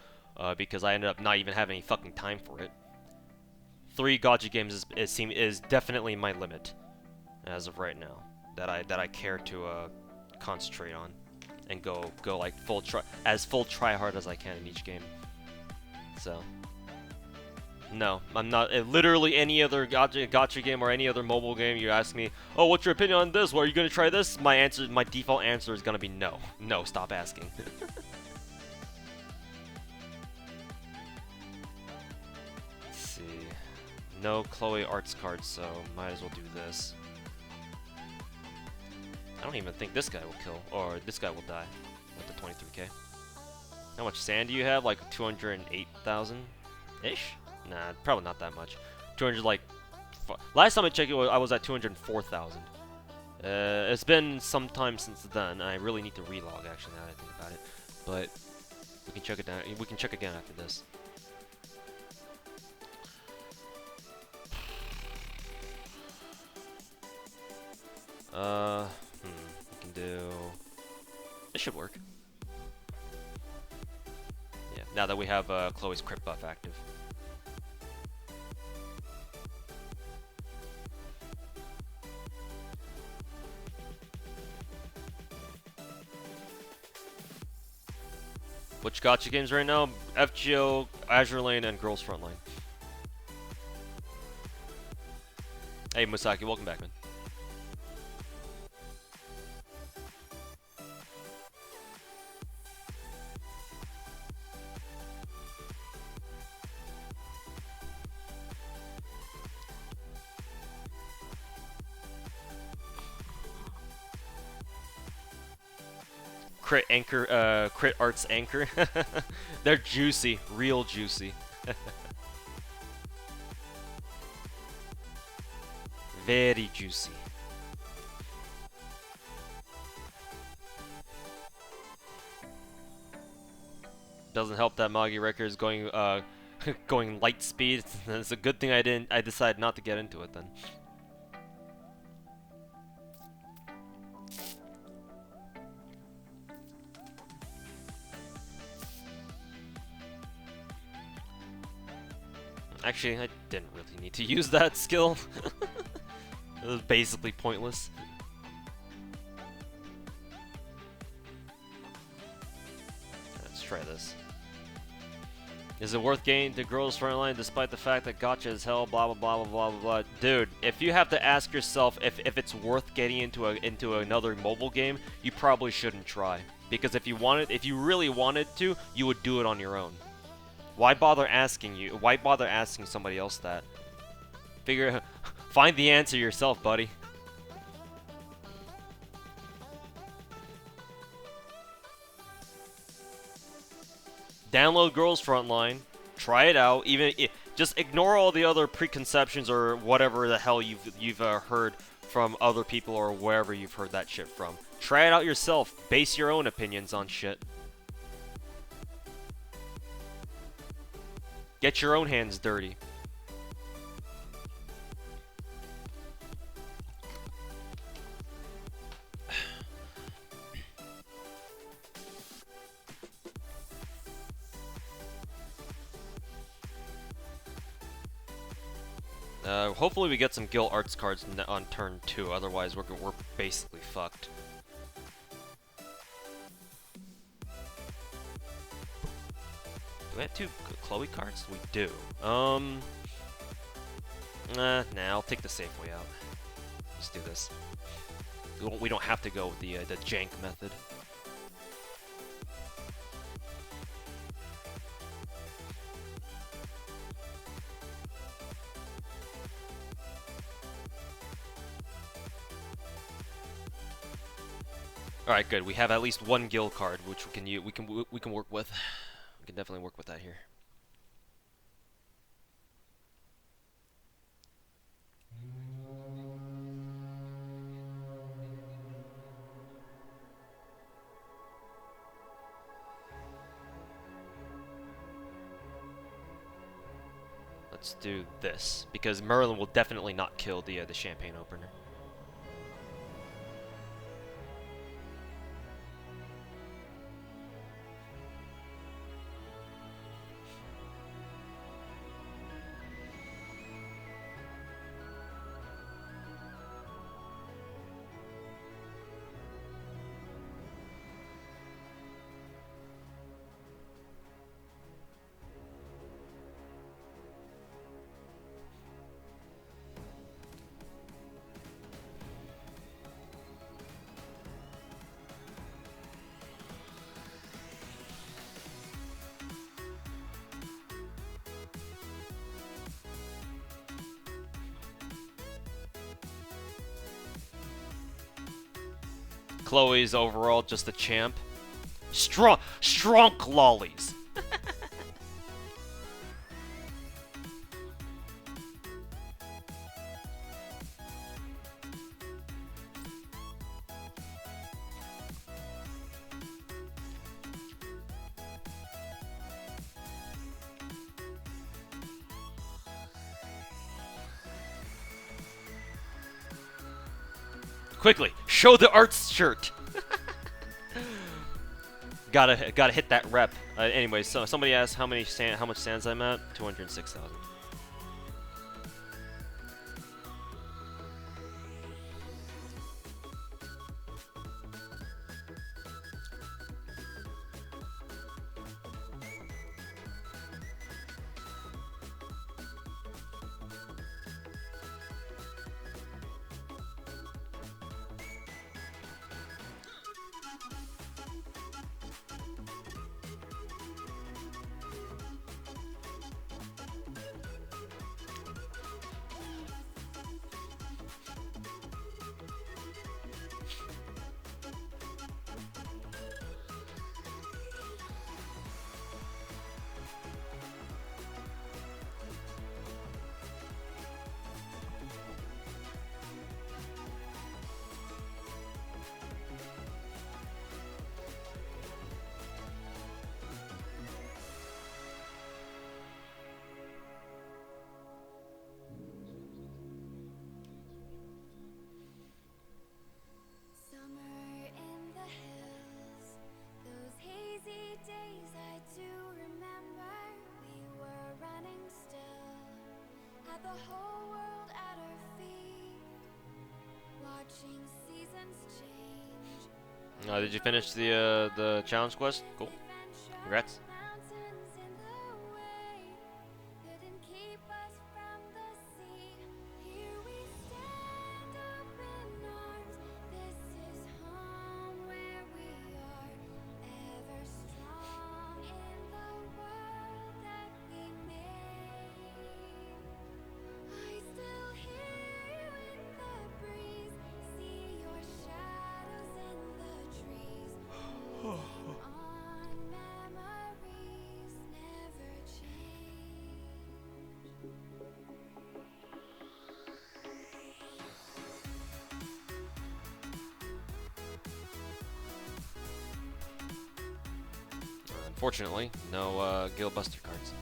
because I ended up not even having any fucking time for it. 3 gacha games is definitely my limit as of right now that I care to concentrate on. And go like full try hard as I can in each game. So no, I'm not. Literally any other gacha game or any other mobile game, you ask me, oh, what's your opinion on this? Well, are you gonna try this? My default answer is gonna be no. No, stop asking. Let's see. No Chloe arts cards, so might as well do this. I don't even think this guy will kill, or this guy will die with the 23k. How much sand do you have? Like 208,000-ish? Nah, probably not that much. 200, like... Last time I checked it, I was at 204,000. It's been some time since then, and I really need to relog, actually, now that I think about it. But we can check it down. We can check again after this. We can do... This should work. Yeah, now that we have Chloe's crit buff active. Which gacha games right now? FGO, Azure Lane, and Girls Frontline. Hey Musaki, welcome back, man. Crit Arts Anchor. They're juicy, real juicy. Very juicy. Doesn't help that Magi Wrecker is going going light speed. It's a good thing I decided not to get into it then. Actually, I didn't really need to use that skill. It was basically pointless. Let's try this. Is it worth getting to girls frontline despite the fact that gacha is hell? Blah blah blah blah blah blah blah. Dude, if you have to ask yourself if it's worth getting into another mobile game, you probably shouldn't try. Because if you really wanted to, you would do it on your own. Why bother asking you? Why bother asking somebody else that? Find the answer yourself, buddy. Download Girls Frontline, try it out. Just ignore all the other preconceptions or whatever the hell you've heard from other people or wherever you've heard that shit from. Try it out yourself. Base your own opinions on shit. Get your own hands dirty. Hopefully we get some Guild Arts cards on turn 2, otherwise we're basically fucked. Do we have 2 Chloe cards? We do. Nah, I'll take the safe way out. Let's do this. We don't have to go with the jank method. All right, good. We have at least 1 guild card, which we can work with. We can definitely work with that here. Let's do this because Merlin will definitely not kill the champagne opener. Chloe's overall just a champ. Strong lollies. Quickly, show the arts shirt. gotta hit that rep. Anyways, so somebody asked how much sands I'm at. 206,000. Did you finish the challenge quest? Cool. Congrats. Unfortunately, no Guild Buster cards.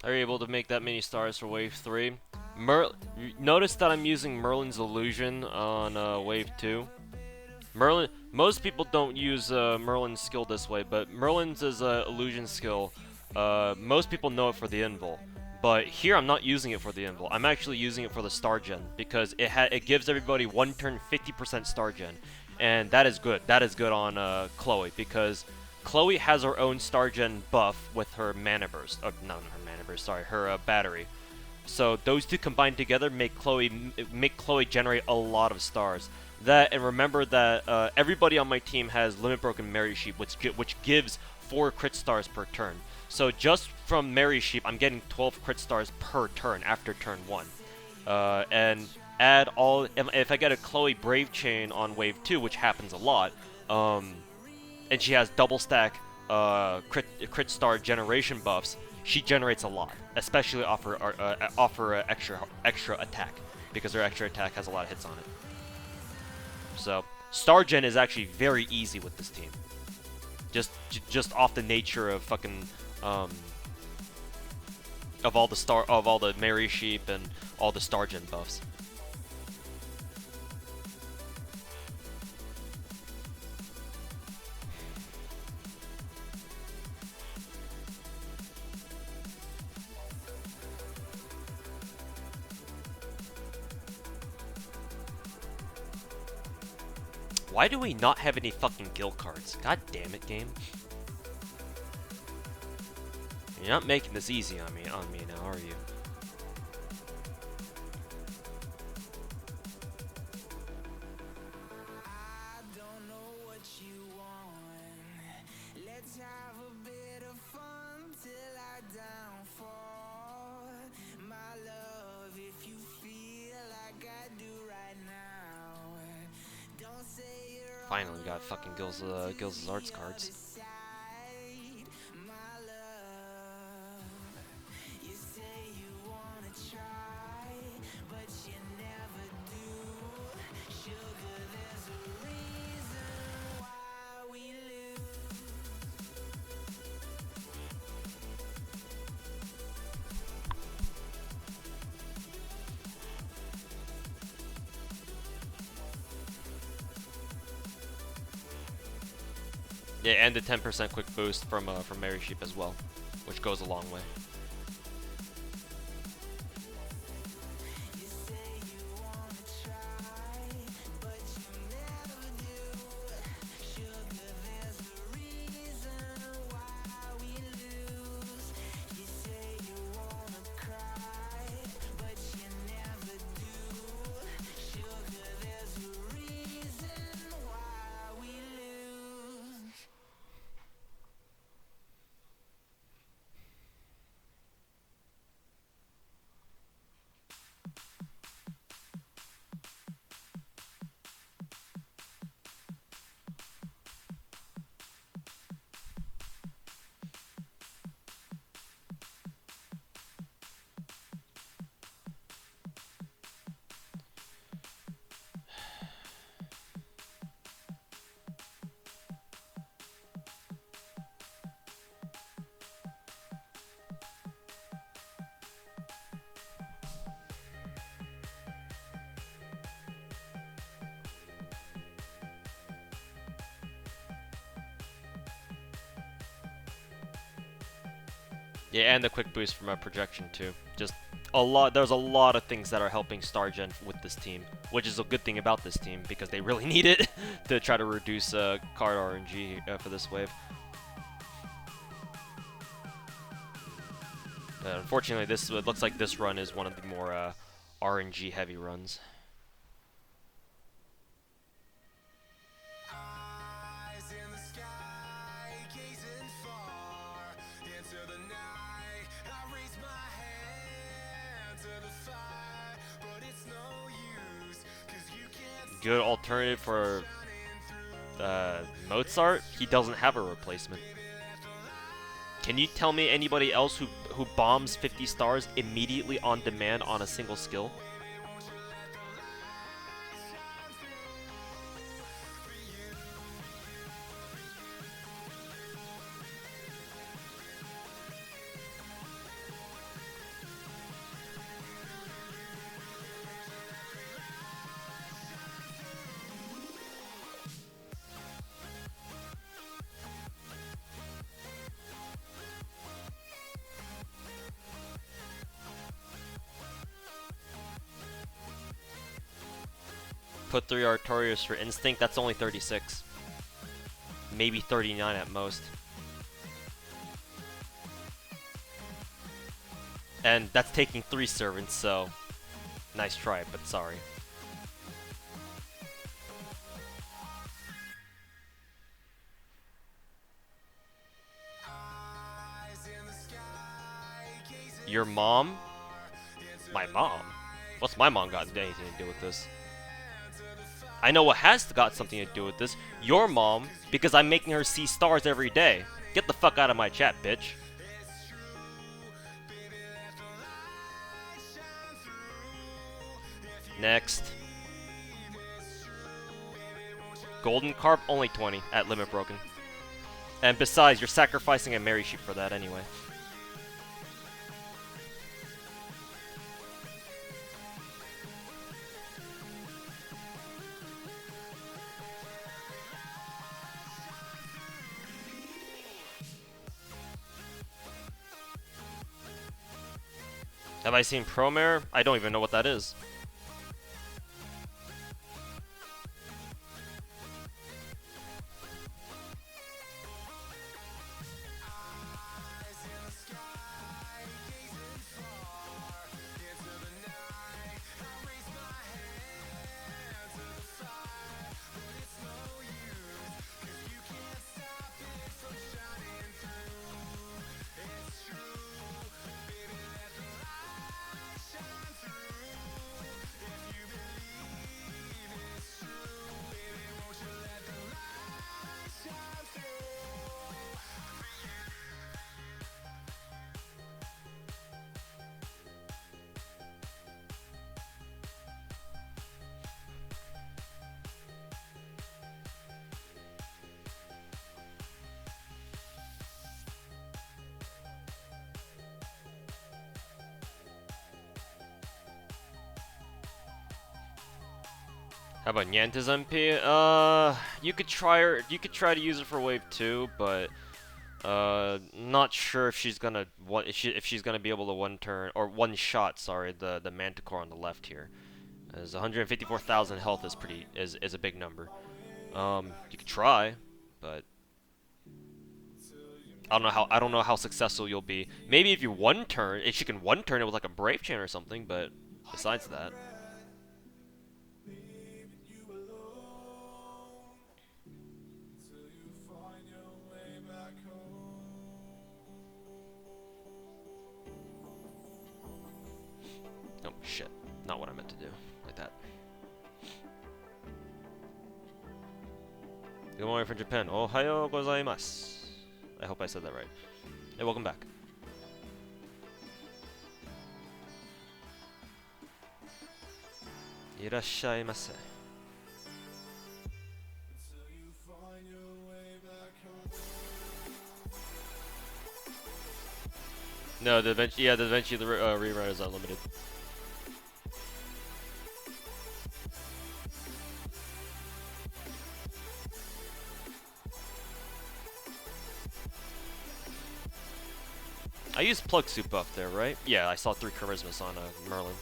Are you able to make that many stars for Wave 3? Notice that I'm using Merlin's Illusion on Wave 2. Most people don't use Merlin's skill this way, but Merlin's is illusion skill. Most people know it for the invul, but here I'm not using it for the invul. I'm actually using it for the star gen because it gives everybody one turn 50% star gen, and that is good. That is good on Chloe because Chloe has her own star gen buff with her mana burst. Oh, not her mana burst. Sorry, her battery. So those two combined together make Chloe generate a lot of stars. That, and remember that everybody on my team has Limit Broken Mary Sheep, which gives 4 crit stars per turn. So just from Mary Sheep, I'm getting 12 crit stars per turn after turn 1. And add all, if I get a Chloe Brave Chain on Wave 2, which happens a lot, and she has double stack crit star generation buffs, she generates a lot, especially off her extra attack, because her extra attack has a lot of hits on it. So star gen is actually very easy with this team, just off the nature of fucking of all the Mary Sheep and all the star gen buffs. Why do we not have any fucking guild cards? God damn it, game. You're not making this easy on me now, are you? Finally, we got fucking Gills' Arts cards. Yeah, and the 10% quick boost from Mary Sheep as well, which goes a long way. Yeah, and the quick boost from a projection too. Just a lot. There's a lot of things that are helping StarGen with this team, which is a good thing about this team because they really need it to try to reduce card RNG for this wave. Unfortunately, it looks like this run is one of the more RNG heavy runs. Good alternative for Mozart. He doesn't have a replacement. Can you tell me anybody else who bombs 50 stars immediately on demand on a single skill? Put 3 Artorias for Instinct, that's only 36. Maybe 39 at most. And that's taking 3 servants, so nice try, but sorry. Your mom? My mom? What's my mom got anything to do with this? I know what has got something to do with this. Your mom, because I'm making her see stars every day. Get the fuck out of my chat, bitch. Next. Golden Carp, only 20 at Limit Broken. And besides, you're sacrificing a Mary Sheep for that anyway. Have I seen Promare? I don't even know what that is. How about Nyanta's MP? You could try her. You could try to use it for wave 2, but not sure if she's gonna if she's gonna be able to one turn or one shot. Sorry, the Manticore on the left here. As 154,000 health is a big number. You could try, but I don't know how successful you'll be. Maybe if you one turn, if she can one turn it with like a Brave Chain or something, but besides that. Oh shit, not what I meant to do, like that. Good morning from Japan. Ohayo gozaimasu. I hope I said that right. Hey, welcome back. Irashaimase. No, the eventually the rerun is unlimited. I used Plug Soup buff there, right? Yeah, I saw 3 Charismas on Merlin.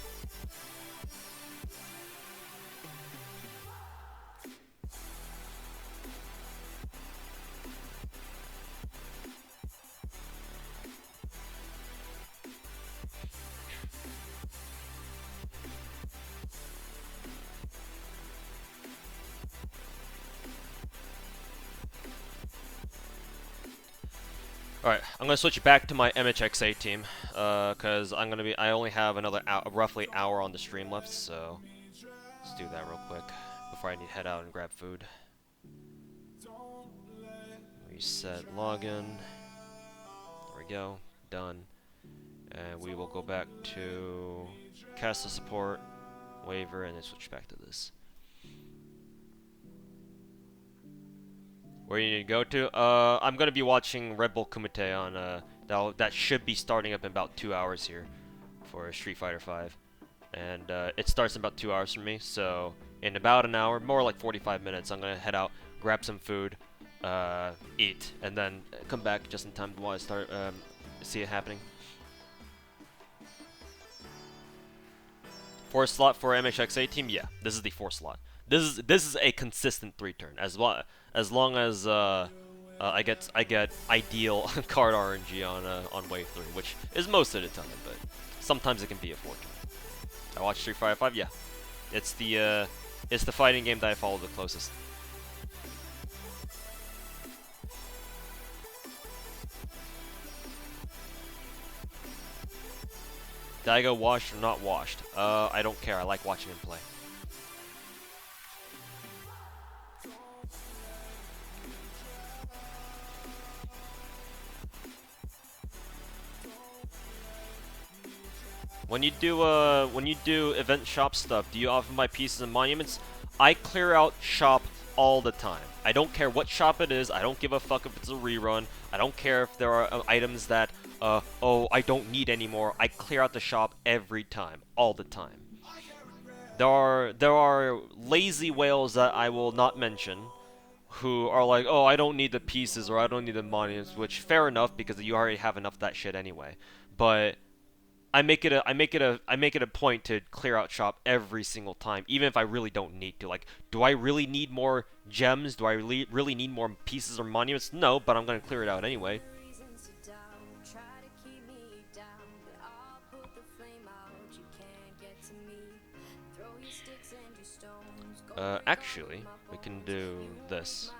Alright, I'm gonna switch back to my MHXA team, cause I only have another roughly hour on the stream left, so let's do that real quick before I need to head out and grab food. Reset login. There we go, done. And we will go back to Castle Support, Waiver, and then switch back to this. Where you need to go to? I'm gonna be watching Red Bull Kumite on that should be starting up in about 2 hours here for Street Fighter 5, and it starts in about 2 hours for me. So in about an hour, more like 45 minutes, I'm gonna head out, grab some food, eat, and then come back just in time while I start see it happening. 4th slot for MHXA team, yeah, this is the 4th slot. This is a consistent 3-turn as well, as long as I get ideal card RNG on wave 3, which is most of the time, but sometimes it can be a 4-turn. I watch Street Fighter 5, yeah, it's the fighting game that I follow the closest. Daigo washed or not washed? I don't care. I like watching him play. When you do event shop stuff, do you often buy pieces and monuments? I clear out shop all the time. I don't care what shop it is. I don't give a fuck if it's a rerun. I don't care if there are items that oh, I don't need anymore. I clear out the shop every time, all the time. There are lazy whales that I will not mention, who are like, oh, I don't need the pieces or I don't need the monuments, which fair enough because you already have enough of that shit anyway. But I make it a point to clear out shop every single time, even if I really don't need to. Like, do I really need more gems? Do I really need more pieces or monuments? No, but I'm gonna clear it out anyway. Actually, we can do this.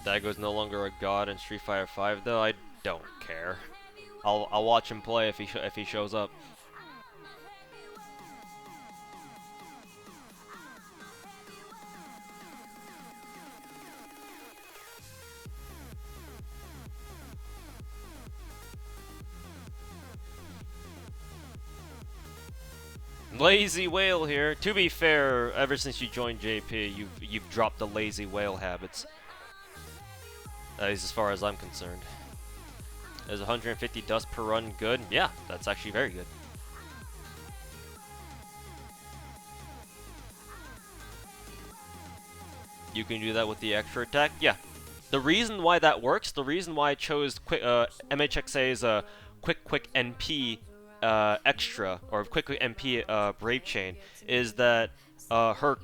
Daigo's no longer a god in Street Fighter 5, though. I don't care. I'll watch him play if he shows up. Lazy whale here. To be fair, ever since you joined JP, you've dropped the lazy whale habits. At least as far as I'm concerned. Is 150 dust per run good? Yeah, that's actually very good. You can do that with the extra attack? Yeah. The reason why that works, the reason why I chose MHXA's quick NP extra, or quick NP Brave Chain, is that her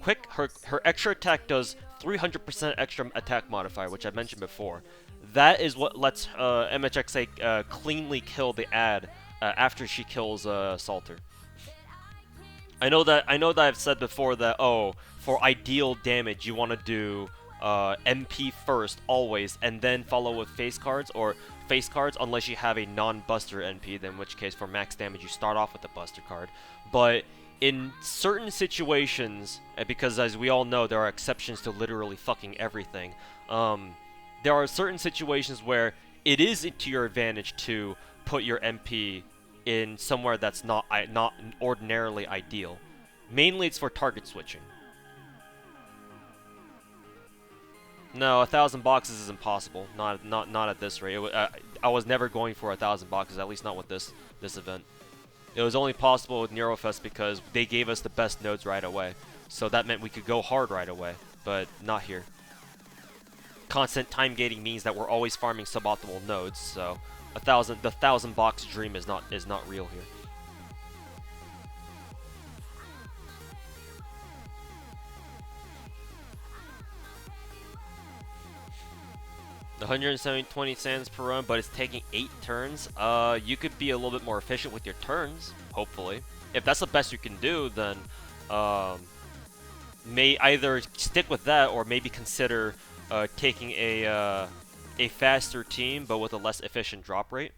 extra attack does 300% extra attack modifier, which I mentioned before. That is what lets MHXA cleanly kill the ad after she kills Salter. I know that I've said before that, oh, for ideal damage you want to do MP first always, and then follow with face cards, or face cards unless you have a non-buster NP, then in which case for max damage you start off with a buster card. But in certain situations, because as we all know there are exceptions to literally fucking everything, there are certain situations where it is to your advantage to put your MP in somewhere that's not ordinarily ideal. Mainly it's for target switching. No, 1,000 boxes is impossible. Not at this rate. was never going for 1,000 boxes, at least not with this event. It was only possible with Neurofest because they gave us the best nodes right away. So that meant we could go hard right away, but not here. Constant time gating means that we're always farming suboptimal nodes, so the 1,000 box dream is not real here. The 120 sands per run, but it's taking 8 turns. You could be a little bit more efficient with your turns, hopefully. If that's the best you can do, then may either stick with that or maybe consider taking a faster team but with a less efficient drop rate.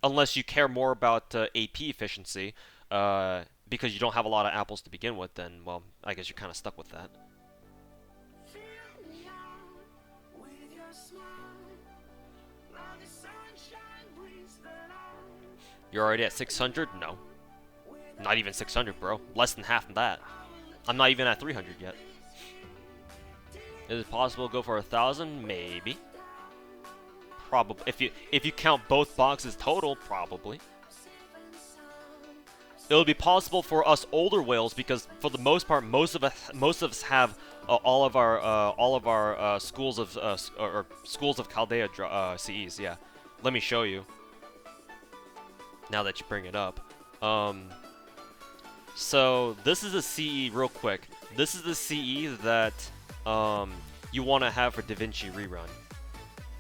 Unless you care more about AP efficiency, because you don't have a lot of apples to begin with, then, well, I guess you're kind of stuck with that. You're already at 600? No. Not even 600, bro. Less than half of that. I'm not even at 300 yet. Is it possible to go for 1,000? Maybe. Probably. If you count both boxes total, probably. It'll be possible for us older whales because, for the most part, most of us have all of our schools of schools of Chaldea CEs. Yeah. Let me show you. Now that you bring it up. So this is a CE real quick. This is the CE that you want to have for DaVinci rerun.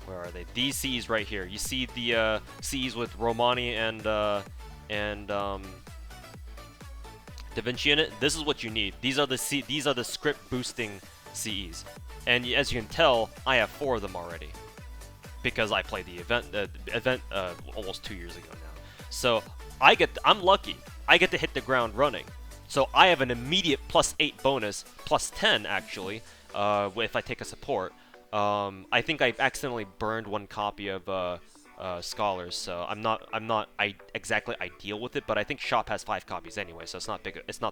Where are they? These CEs right here. You see the CEs with Romani and DaVinci in it. This is what you need. These are the script boosting CEs, and as you can tell, I have 4 of them already because I played the event almost 2 years ago now. So I'm lucky. I get to hit the ground running. So I have an immediate +8 bonus, +10 actually, if I take a support. I think I accidentally burned 1 copy of Scholars, so I'm not exactly ideal with it, but I think Shop has 5 copies anyway, so it's not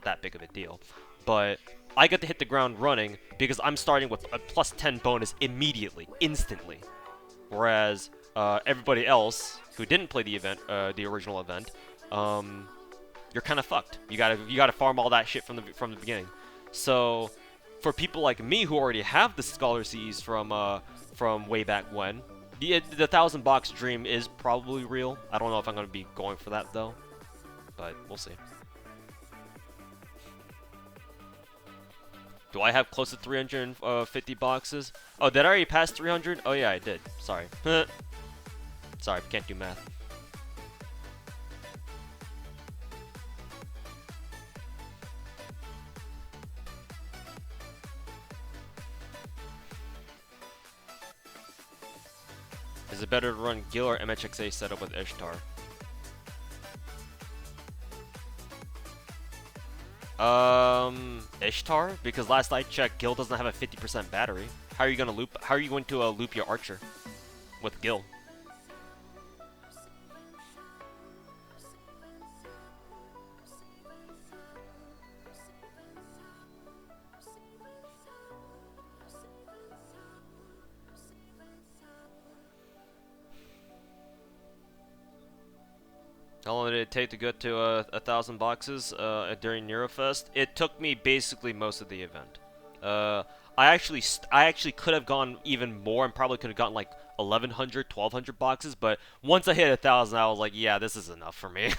that big of a deal. But I get to hit the ground running because I'm starting with a +10 bonus immediately, instantly. Whereas everybody else who didn't play the event, the original event, you're kind of fucked. You gotta farm all that shit from the beginning. So for people like me who already have the Scholar CEs from way back when, the 1,000 box dream is probably real. I don't know if I'm gonna be going for that though, but we'll see. Do I have close to 350 boxes? Oh, did I already pass 300? Oh yeah, I did. Sorry. Sorry, can't do math. Is it better to run Gil or MHXA setup with Ishtar? Ishtar, because last I checked, Gil doesn't have a 50% battery. How are you going to loop your Archer with Gil? How long did it take to get to 1,000 boxes during Neurofest? It took me basically most of the event. I actually could have gone even more and probably could have gotten like 1,100, 1,200 boxes, but once I hit 1,000, I was like, yeah, this is enough for me.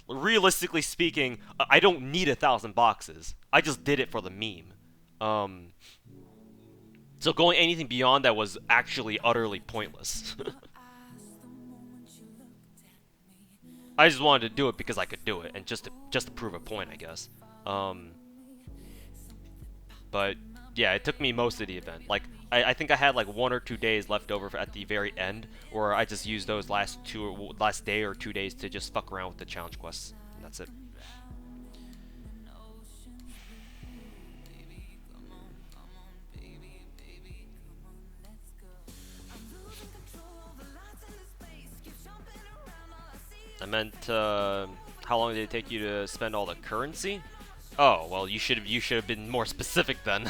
Realistically speaking, I don't need 1,000 boxes. I just did it for the meme. So going anything beyond that was actually utterly pointless. I just wanted to do it because I could do it, and just to prove a point, I guess. But yeah, it took me most of the event. Like I think I had like 1 or 2 days left over at the very end, where I just used those last day or 2 days to just fuck around with the challenge quests, and that's it. I meant, how long did it take you to spend all the currency? Oh, well, you should have been more specific then.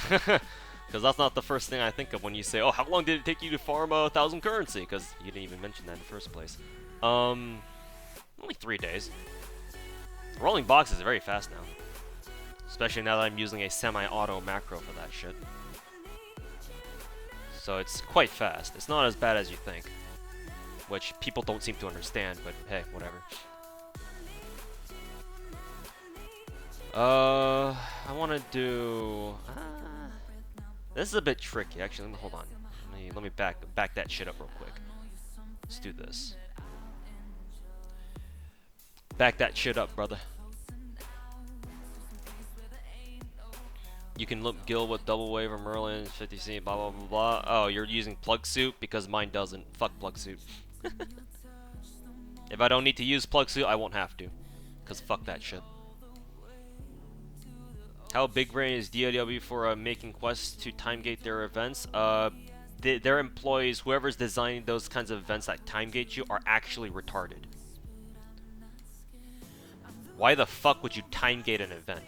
Because that's not the first thing I think of when you say, oh, how long did it take you to farm 1,000 currency? Because you didn't even mention that in the first place. Only 3 days. Rolling box is very fast now. Especially now that I'm using a semi-auto macro for that shit. So it's quite fast. It's not as bad as you think. Which people don't seem to understand, but hey, whatever. I want to do... this is a bit tricky, actually. Hold on. Let me back that shit up real quick. Let's do this. Back that shit up, brother. You can look Gil with double wave or Merlin, 50C, blah blah blah blah. Oh, you're using plug suit because mine doesn't. Fuck plug suit. If I don't need to use plug suit, I won't have to. Cause fuck that shit. How big brain is DAW for making quests to timegate their events? Their employees, whoever's designing those kinds of events that timegate you, are actually retarded. Why the fuck would you timegate an event?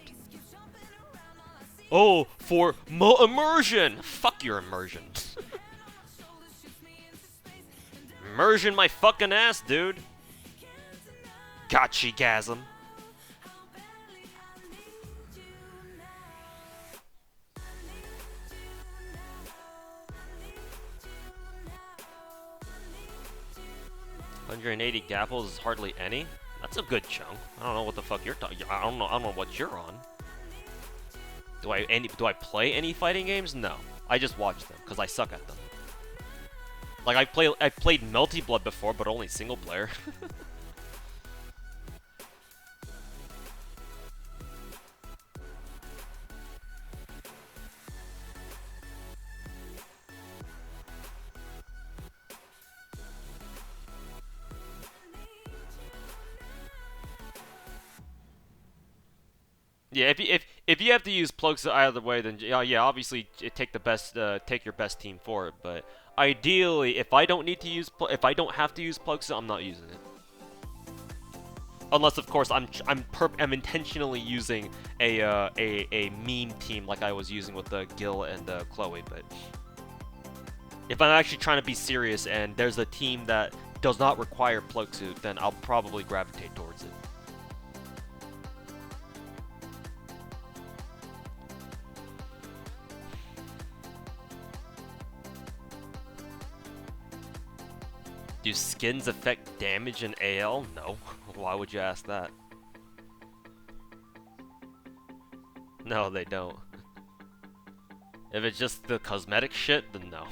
Oh, for immersion! Fuck your immersion. Immersion my fucking ass, dude. Gotchi-gasm. $180 gapples is hardly any. That's a good chunk. I don't know what the fuck you're talking. I don't know what you're on. Do I play any fighting games? No. I just watch them because I suck at them. Like I played Melty Blood before, but only single player. Yeah, if you have to use plugs either way, then yeah, obviously take your best team for it. But ideally, if I don't have to use plugs, I'm not using it. Unless, of course, I'm intentionally using a meme team like I was using with the Gil and Chloe. But if I'm actually trying to be serious and there's a team that does not require plug suit, then I'll probably gravitate towards it. Do skins affect damage in AL? No. Why would you ask that? No, they don't. If it's just the cosmetic shit, then no.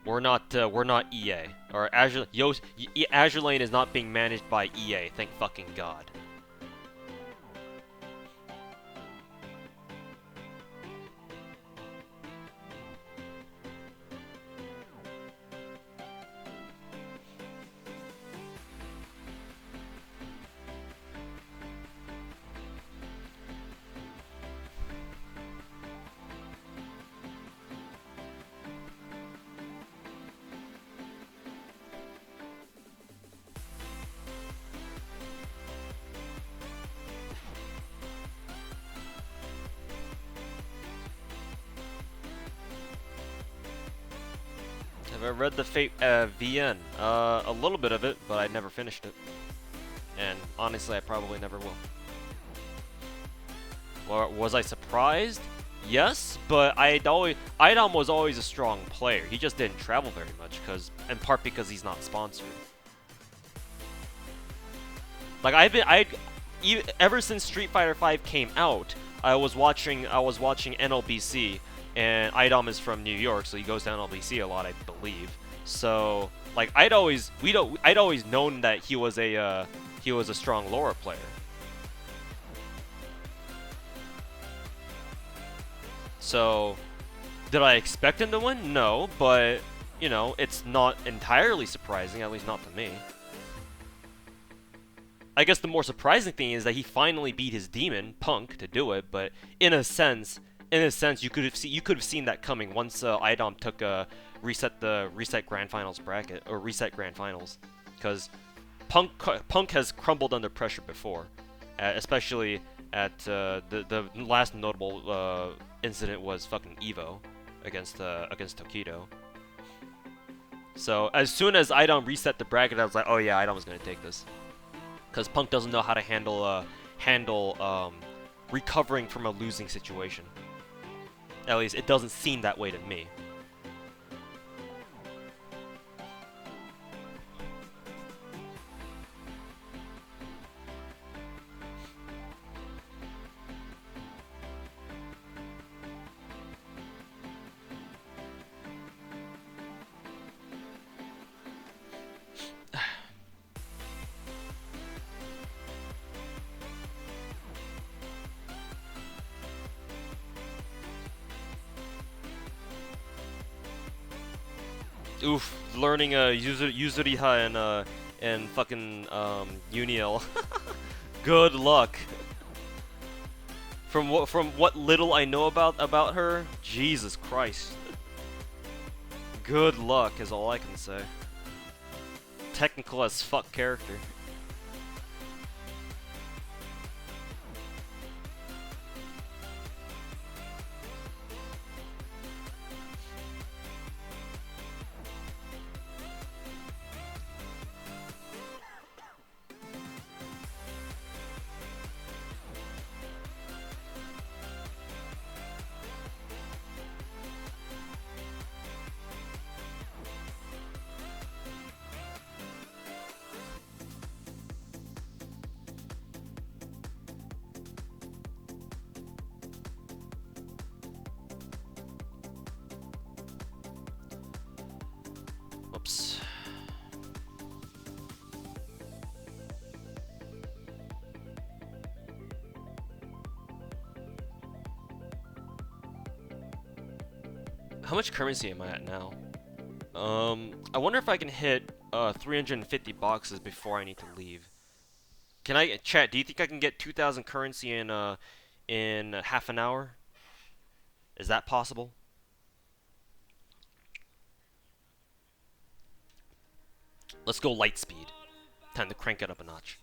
We're not EA. Or Azure Lane is not being managed by EA, thank fucking God. Have I read the Fate VN? A little bit of it, but I never finished it. And honestly, I probably never will. Well, was I surprised? Yes, but Idom was always a strong player. He just didn't travel very much, in part because he's not sponsored. Like ever since Street Fighter V came out, I was watching NLBC. And Idom is from New York, so he goes down LBC a lot, I believe. So, like, I'd always known that he was a strong Laura player. So, did I expect him to win? No, but you know, it's not entirely surprising, at least not to me. I guess the more surprising thing is that he finally beat his demon, Punk, to do it. But in a sense, you could have seen that coming once Idom took reset Grand Finals bracket or reset Grand Finals, because Punk has crumbled under pressure before, especially at the last notable incident was fucking Evo against Tokido. So as soon as Idom reset the bracket, I was like, oh yeah, Idom's gonna take this, because Punk doesn't know how to handle recovering from a losing situation. At least it doesn't seem that way to me. Oof, learning Yuzuriha and fucking Uniel. Good luck. From what little I know about her, Jesus Christ. Good luck is all I can say. Technical as fuck character. Oops. How much currency am I at now? I wonder if I can hit 350 boxes before I need to leave. Can I, chat? Do you think I can get 2,000 currency in half an hour? Is that possible? Let's go light speed. Time to crank it up a notch.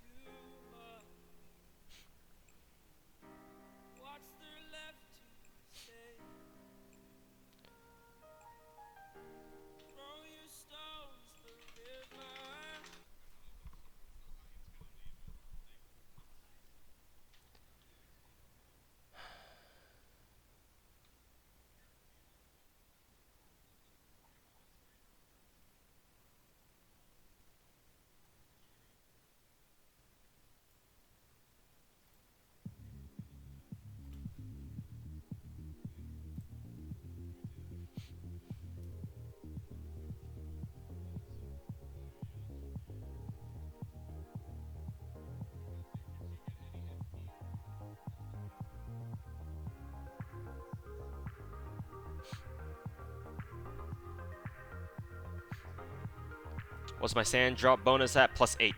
What's my sand drop bonus at? +8.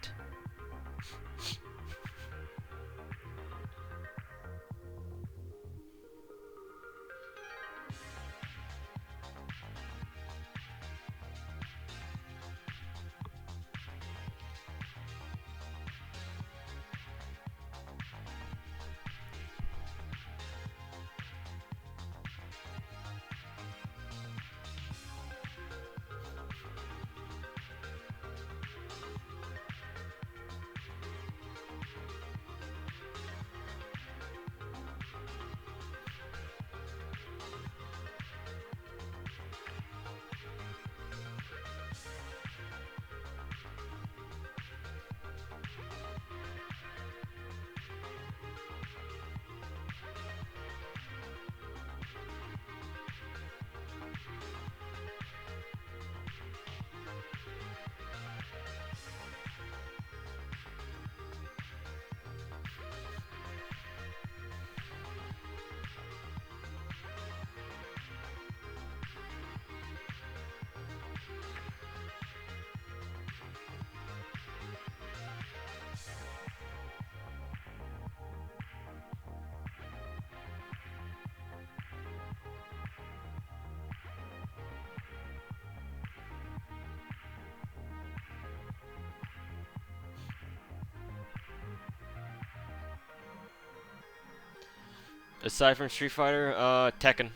Aside from Street Fighter, Tekken.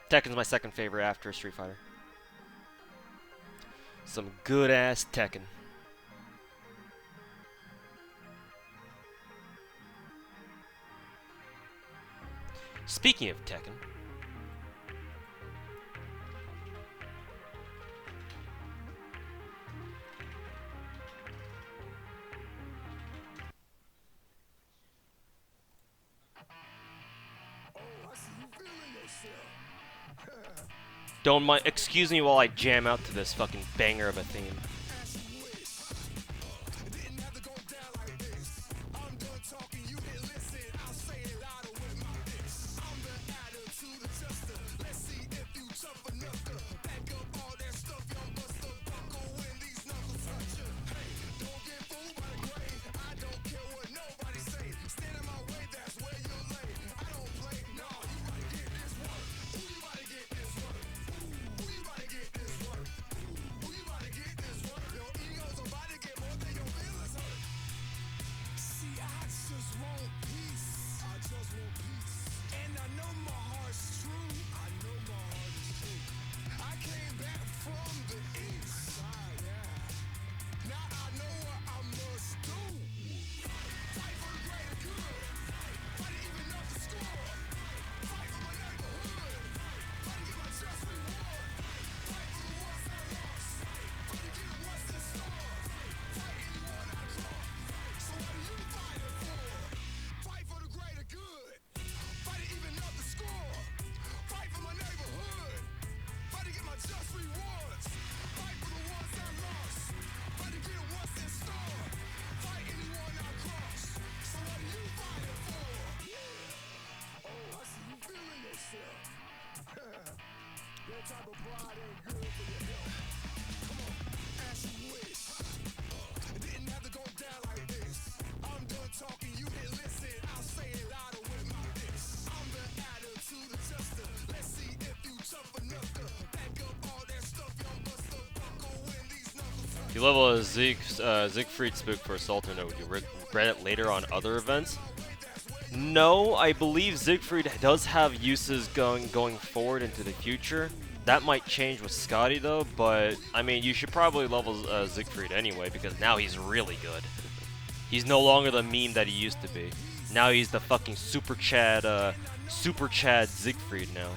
Tekken's my second favorite after Street Fighter. Some good ass Tekken. Speaking of Tekken, don't mind. Excuse me while I jam out to this fucking banger of a theme. If you level a Siegfried Spook for Assault or no, would you regret it later on other events? No, I believe Siegfried does have uses going forward into the future. That might change with Scotty though, but I mean, you should probably level Siegfried anyway because now he's really good. He's no longer the meme that he used to be. Now he's the fucking Super Chad Siegfried now.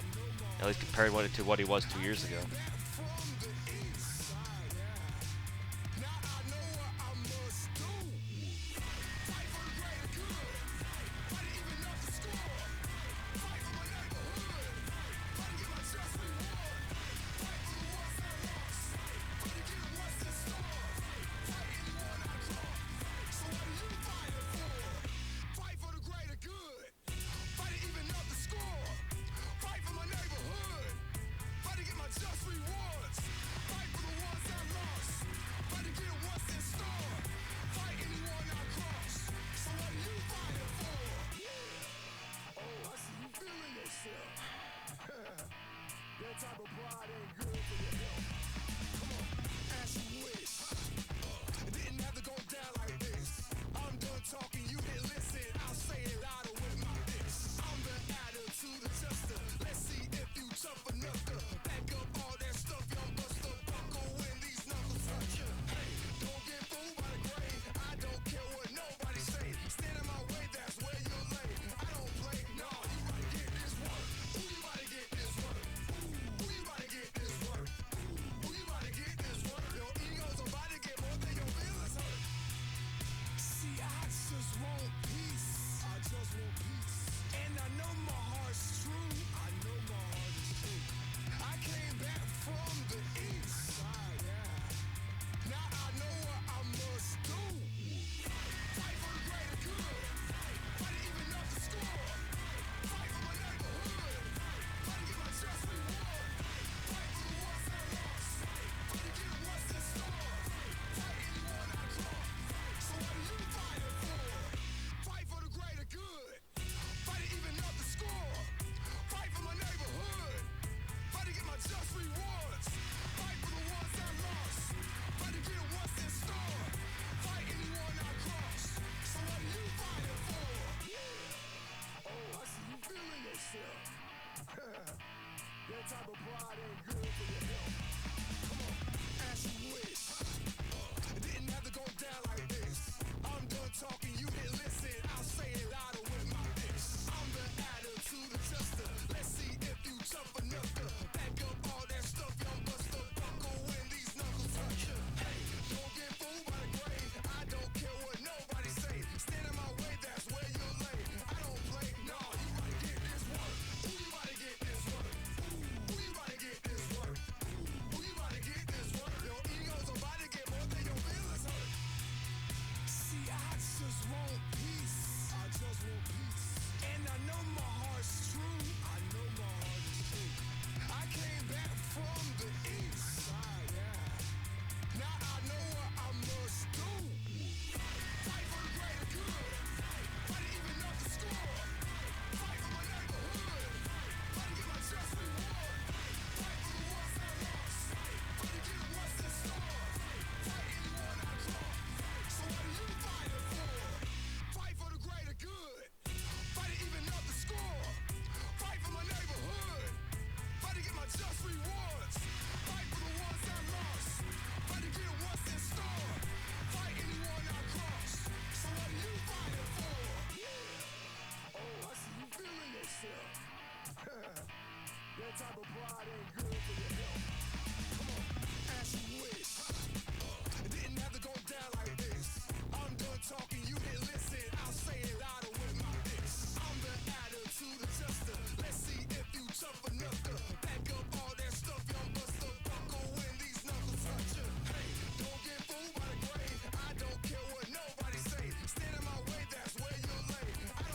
At least compared to what he was 2 years ago.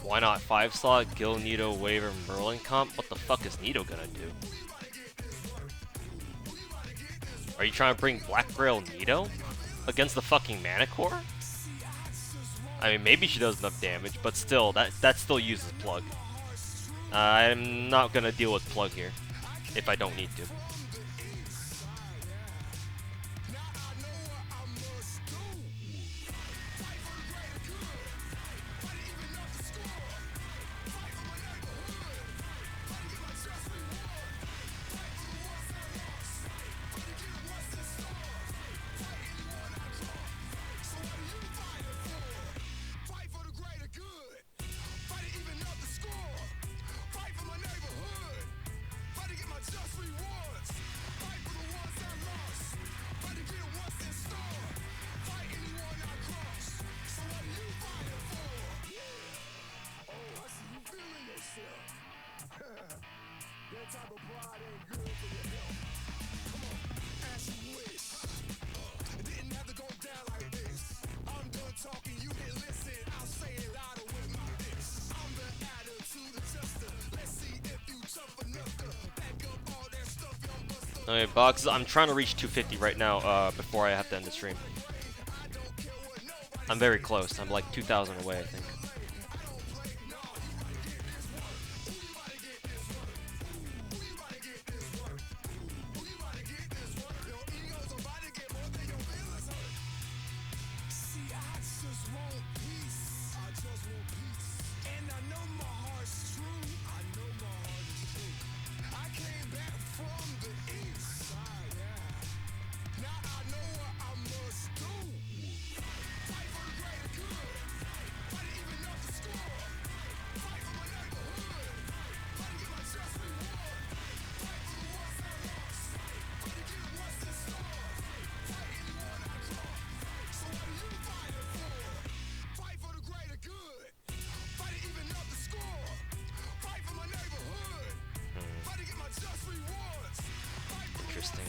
Why not 5 slot, Gil, Nito, Waiver, Merlin comp? What the fuck is Nito gonna do? Are you trying to bring Black Grail Nito against the fucking Manicore? I mean, maybe she does enough damage, but still, that still uses Plug. I'm not gonna deal with Plug here, if I don't need to. Okay, boxes. I'm trying to reach 250 right now before I have to end the stream. I'm very close. I'm like 2,000 away, I think. Interesting.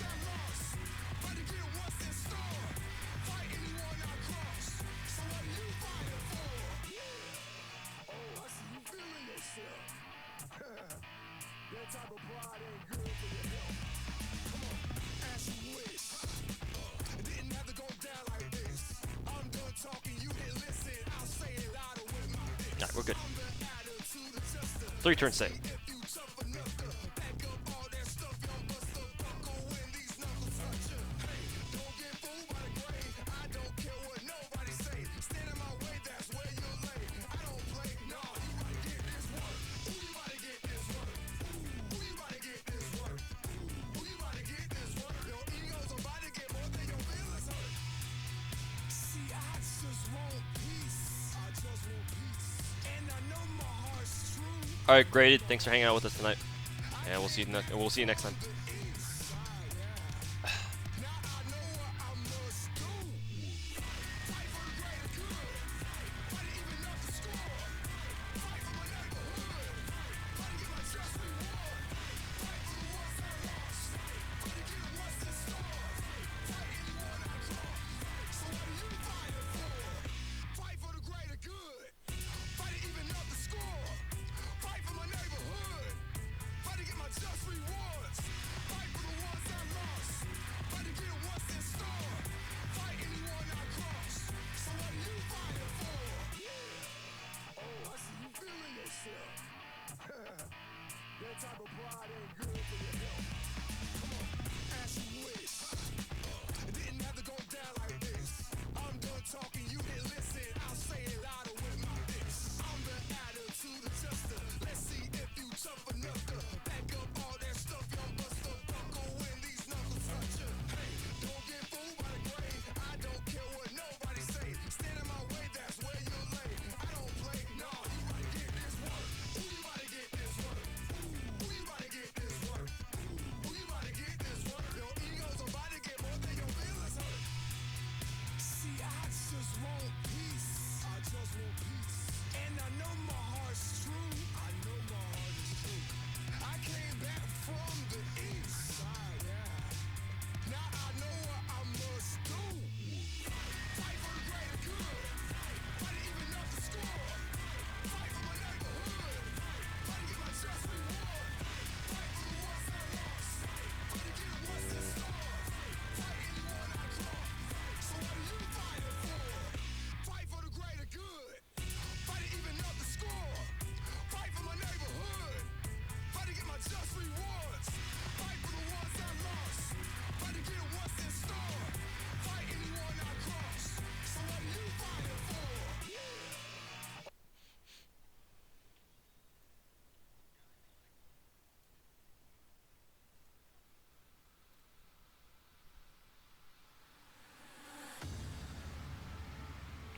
Alright, we're good. 3 turns saved. All right, graded. Thanks for hanging out with us tonight, and we'll see you next time.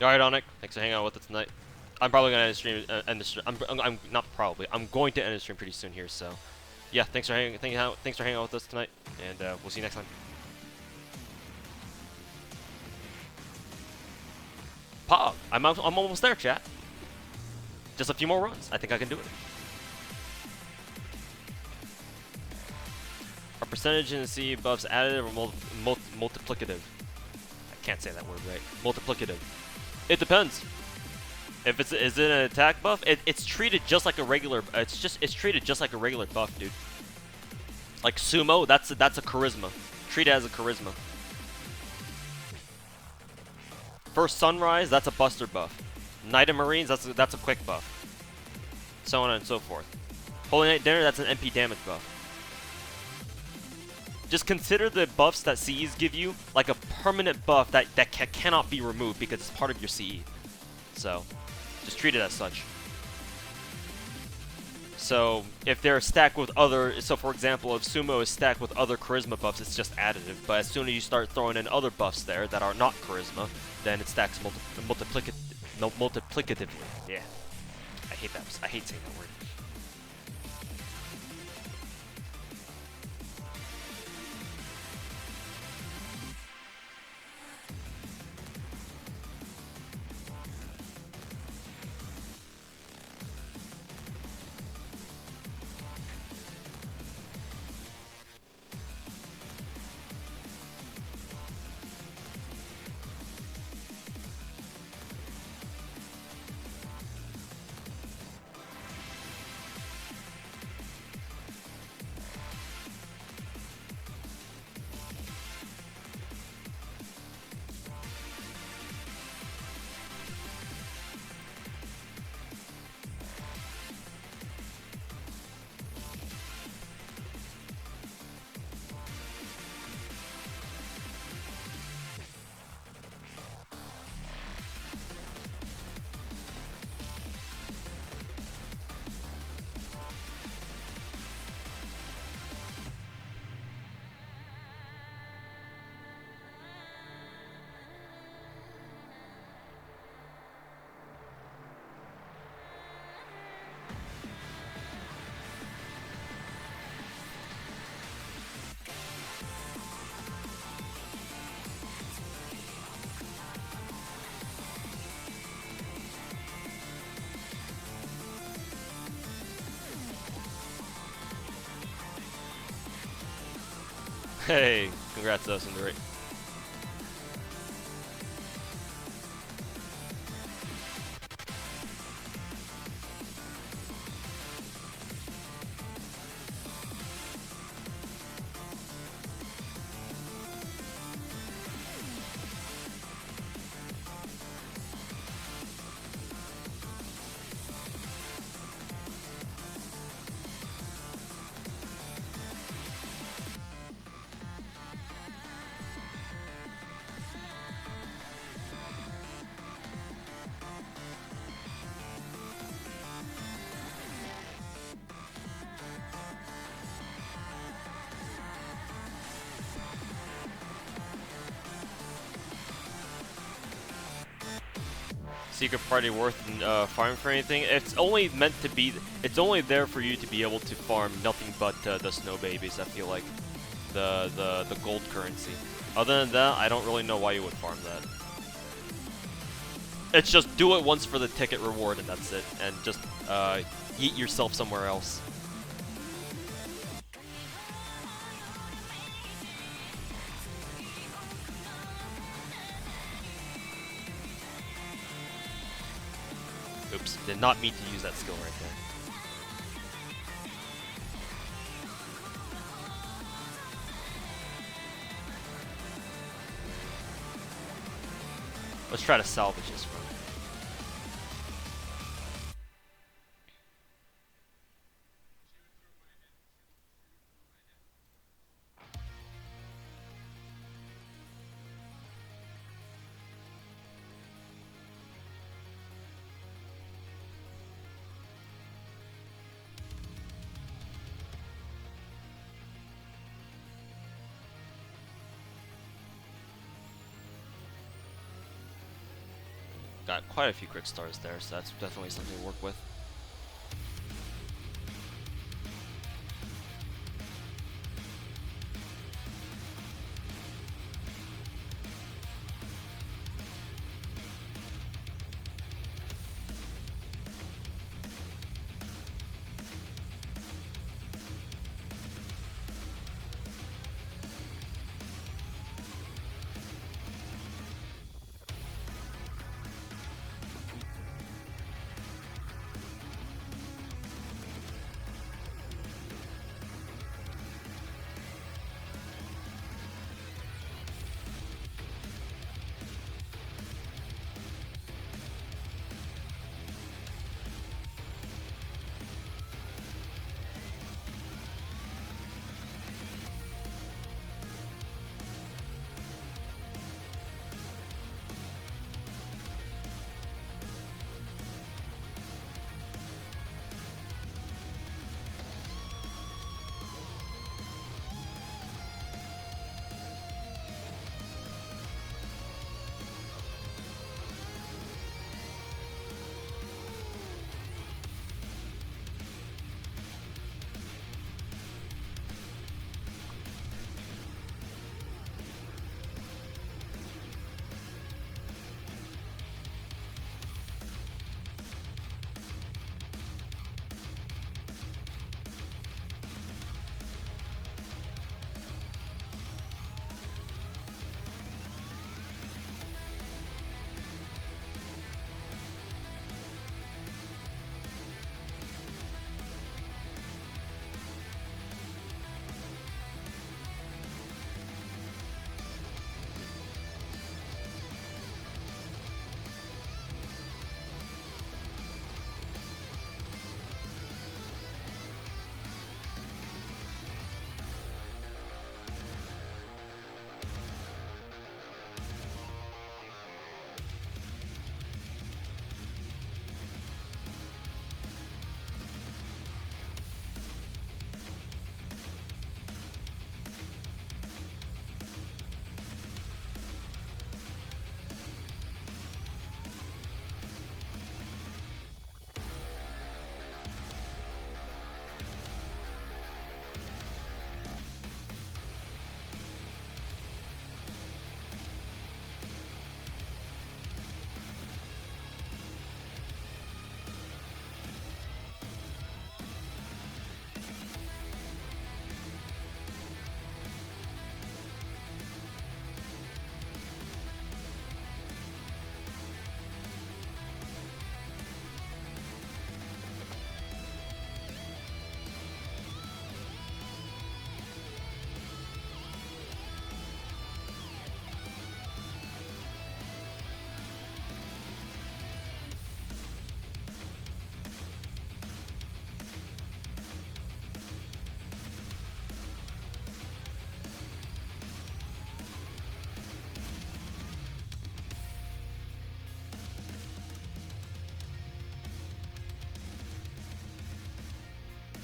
All right, Onic. Thanks for hanging out with us tonight. I'm probably gonna end the stream. I'm not probably. I'm going to end the stream pretty soon here. So, yeah. Thanks for hanging out with us tonight, and we'll see you next time. Pog. I'm almost there, chat. Just a few more runs. I think I can do it. Are percentage in the C buffs additive or multiplicative? I can't say that word right. Multiplicative. It depends. If is it an attack buff? It's treated just like a regular. It's treated just like a regular buff, dude. Like sumo, that's a charisma. Treat it as a charisma. First sunrise, that's a buster buff. Knight of Marines, that's a quick buff. So on and so forth. Holy Knight Dinner, that's an MP damage buff. Just consider the buffs that CEs give you like a permanent buff that cannot be removed because it's part of your CE. So, just treat it as such. So, if they're stacked with other, so for example, if Sumo is stacked with other charisma buffs, it's just additive. But as soon as you start throwing in other buffs there that are not charisma, then it stacks multiplicatively. Yeah, I hate that. I hate saying that word. Hey, congrats, Cinderay. Secret party worth farming for anything? It's only meant to be. It's only there for you to be able to farm nothing but the snow babies. I feel like the gold currency. Other than that, I don't really know why you would farm that. It's just do it once for the ticket reward and that's it, and just yeet yourself somewhere else. Oops, did not mean to use that skill right there. Let's try to salvage this one. Got quite a few quick stars there, so that's definitely something to work with.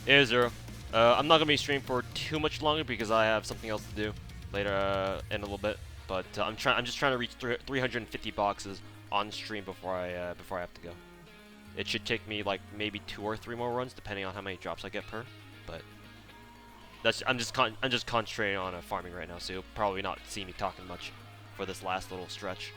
It is 0. I'm not gonna be streaming for too much longer because I have something else to do later in a little bit. But I'm just trying to reach 350 boxes on stream before I have to go. It should take me like maybe 2 or 3 more runs, depending on how many drops I get per. But I'm just concentrating on farming right now, so you'll probably not see me talking much for this last little stretch.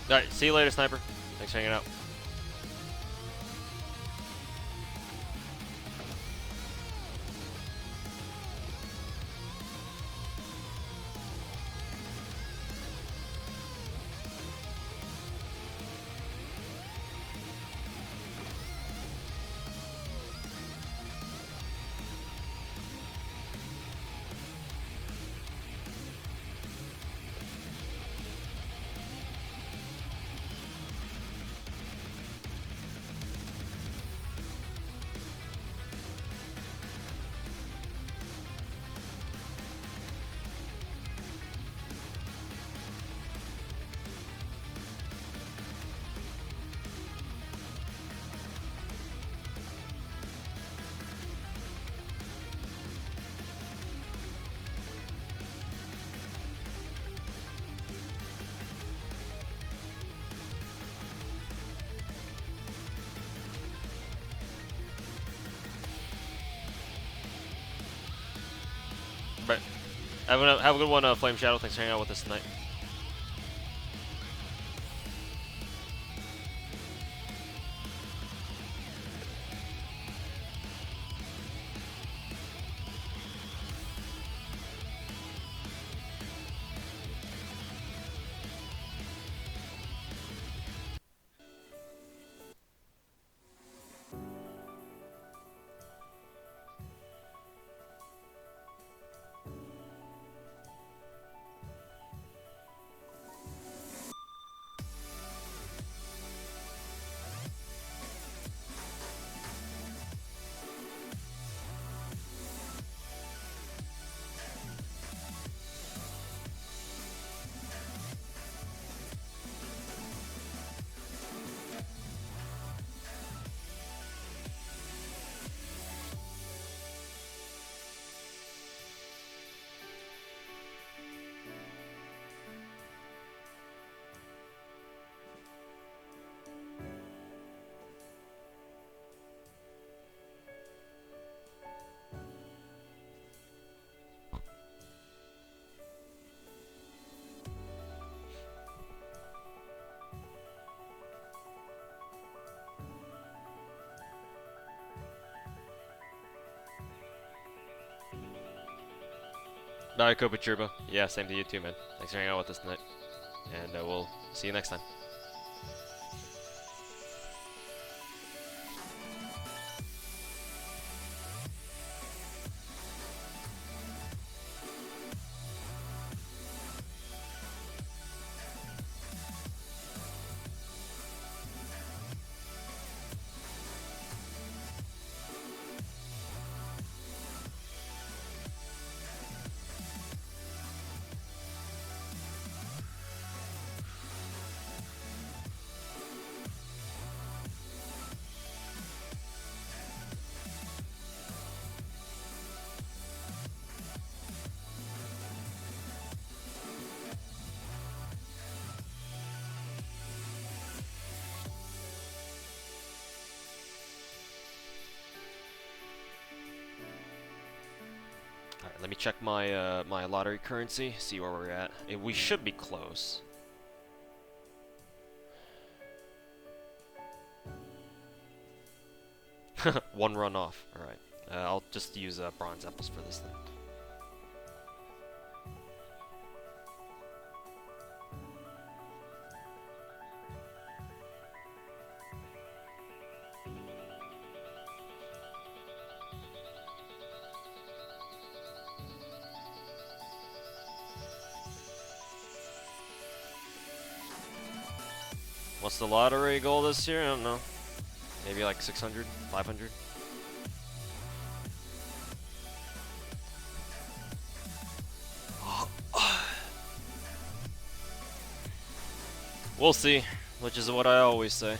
Alright, see you later, Sniper. Thanks for hanging out. Right. Have a good one, Flame Shadow. Thanks for hanging out with us tonight. Bye, Kopachurba. Yeah, same to you too, man. Thanks for hanging out with us tonight. And we'll see you next time. Let me check my my lottery currency, see where we're at. We should be close. One run off. Alright. I'll just use bronze apples for this then. What's the lottery goal this year? I don't know. Maybe like 600, 500? We'll see, which is what I always say.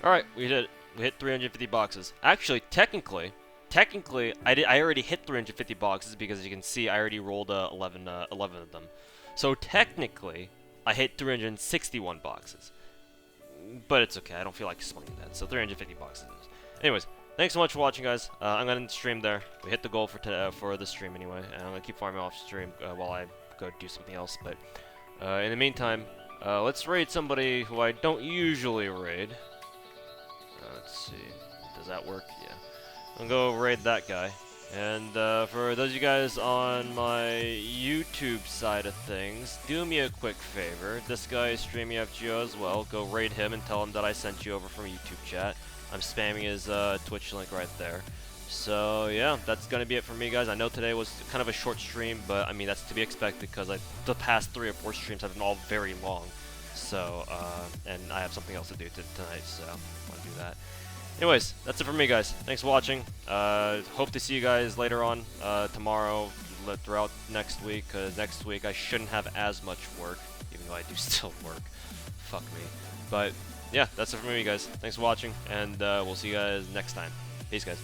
Alright, we did it. We hit 350 boxes. Actually, technically, I already hit 350 boxes because you can see I already rolled 11 of them. So technically, I hit 361 boxes. But it's okay, I don't feel like explaining that. So 350 boxes. Anyways, thanks so much for watching, guys. I'm gonna end the stream there. We hit the goal for the stream anyway, and I'm gonna keep farming off stream while I go do something else. But in the meantime, let's raid somebody who I don't usually raid. Let's see. Does that work? Yeah. I'm gonna go raid that guy. And for those of you guys on my YouTube side of things, do me a quick favor. This guy is streaming FGO as well. Go raid him and tell him that I sent you over from YouTube chat. I'm spamming his Twitch link right there. So yeah, that's gonna be it for me, guys. I know today was kind of a short stream, but I mean that's to be expected because the past 3 or 4 streams have been all very long. So and I have something else to do tonight, so I want to do that. Anyways, that's it for me, guys. Thanks for watching. Hope to see you guys later on tomorrow, throughout next week, because next week I shouldn't have as much work, even though I do still work. Fuck me. But yeah, that's it for me, guys. Thanks for watching, and we'll see you guys next time. Peace, guys.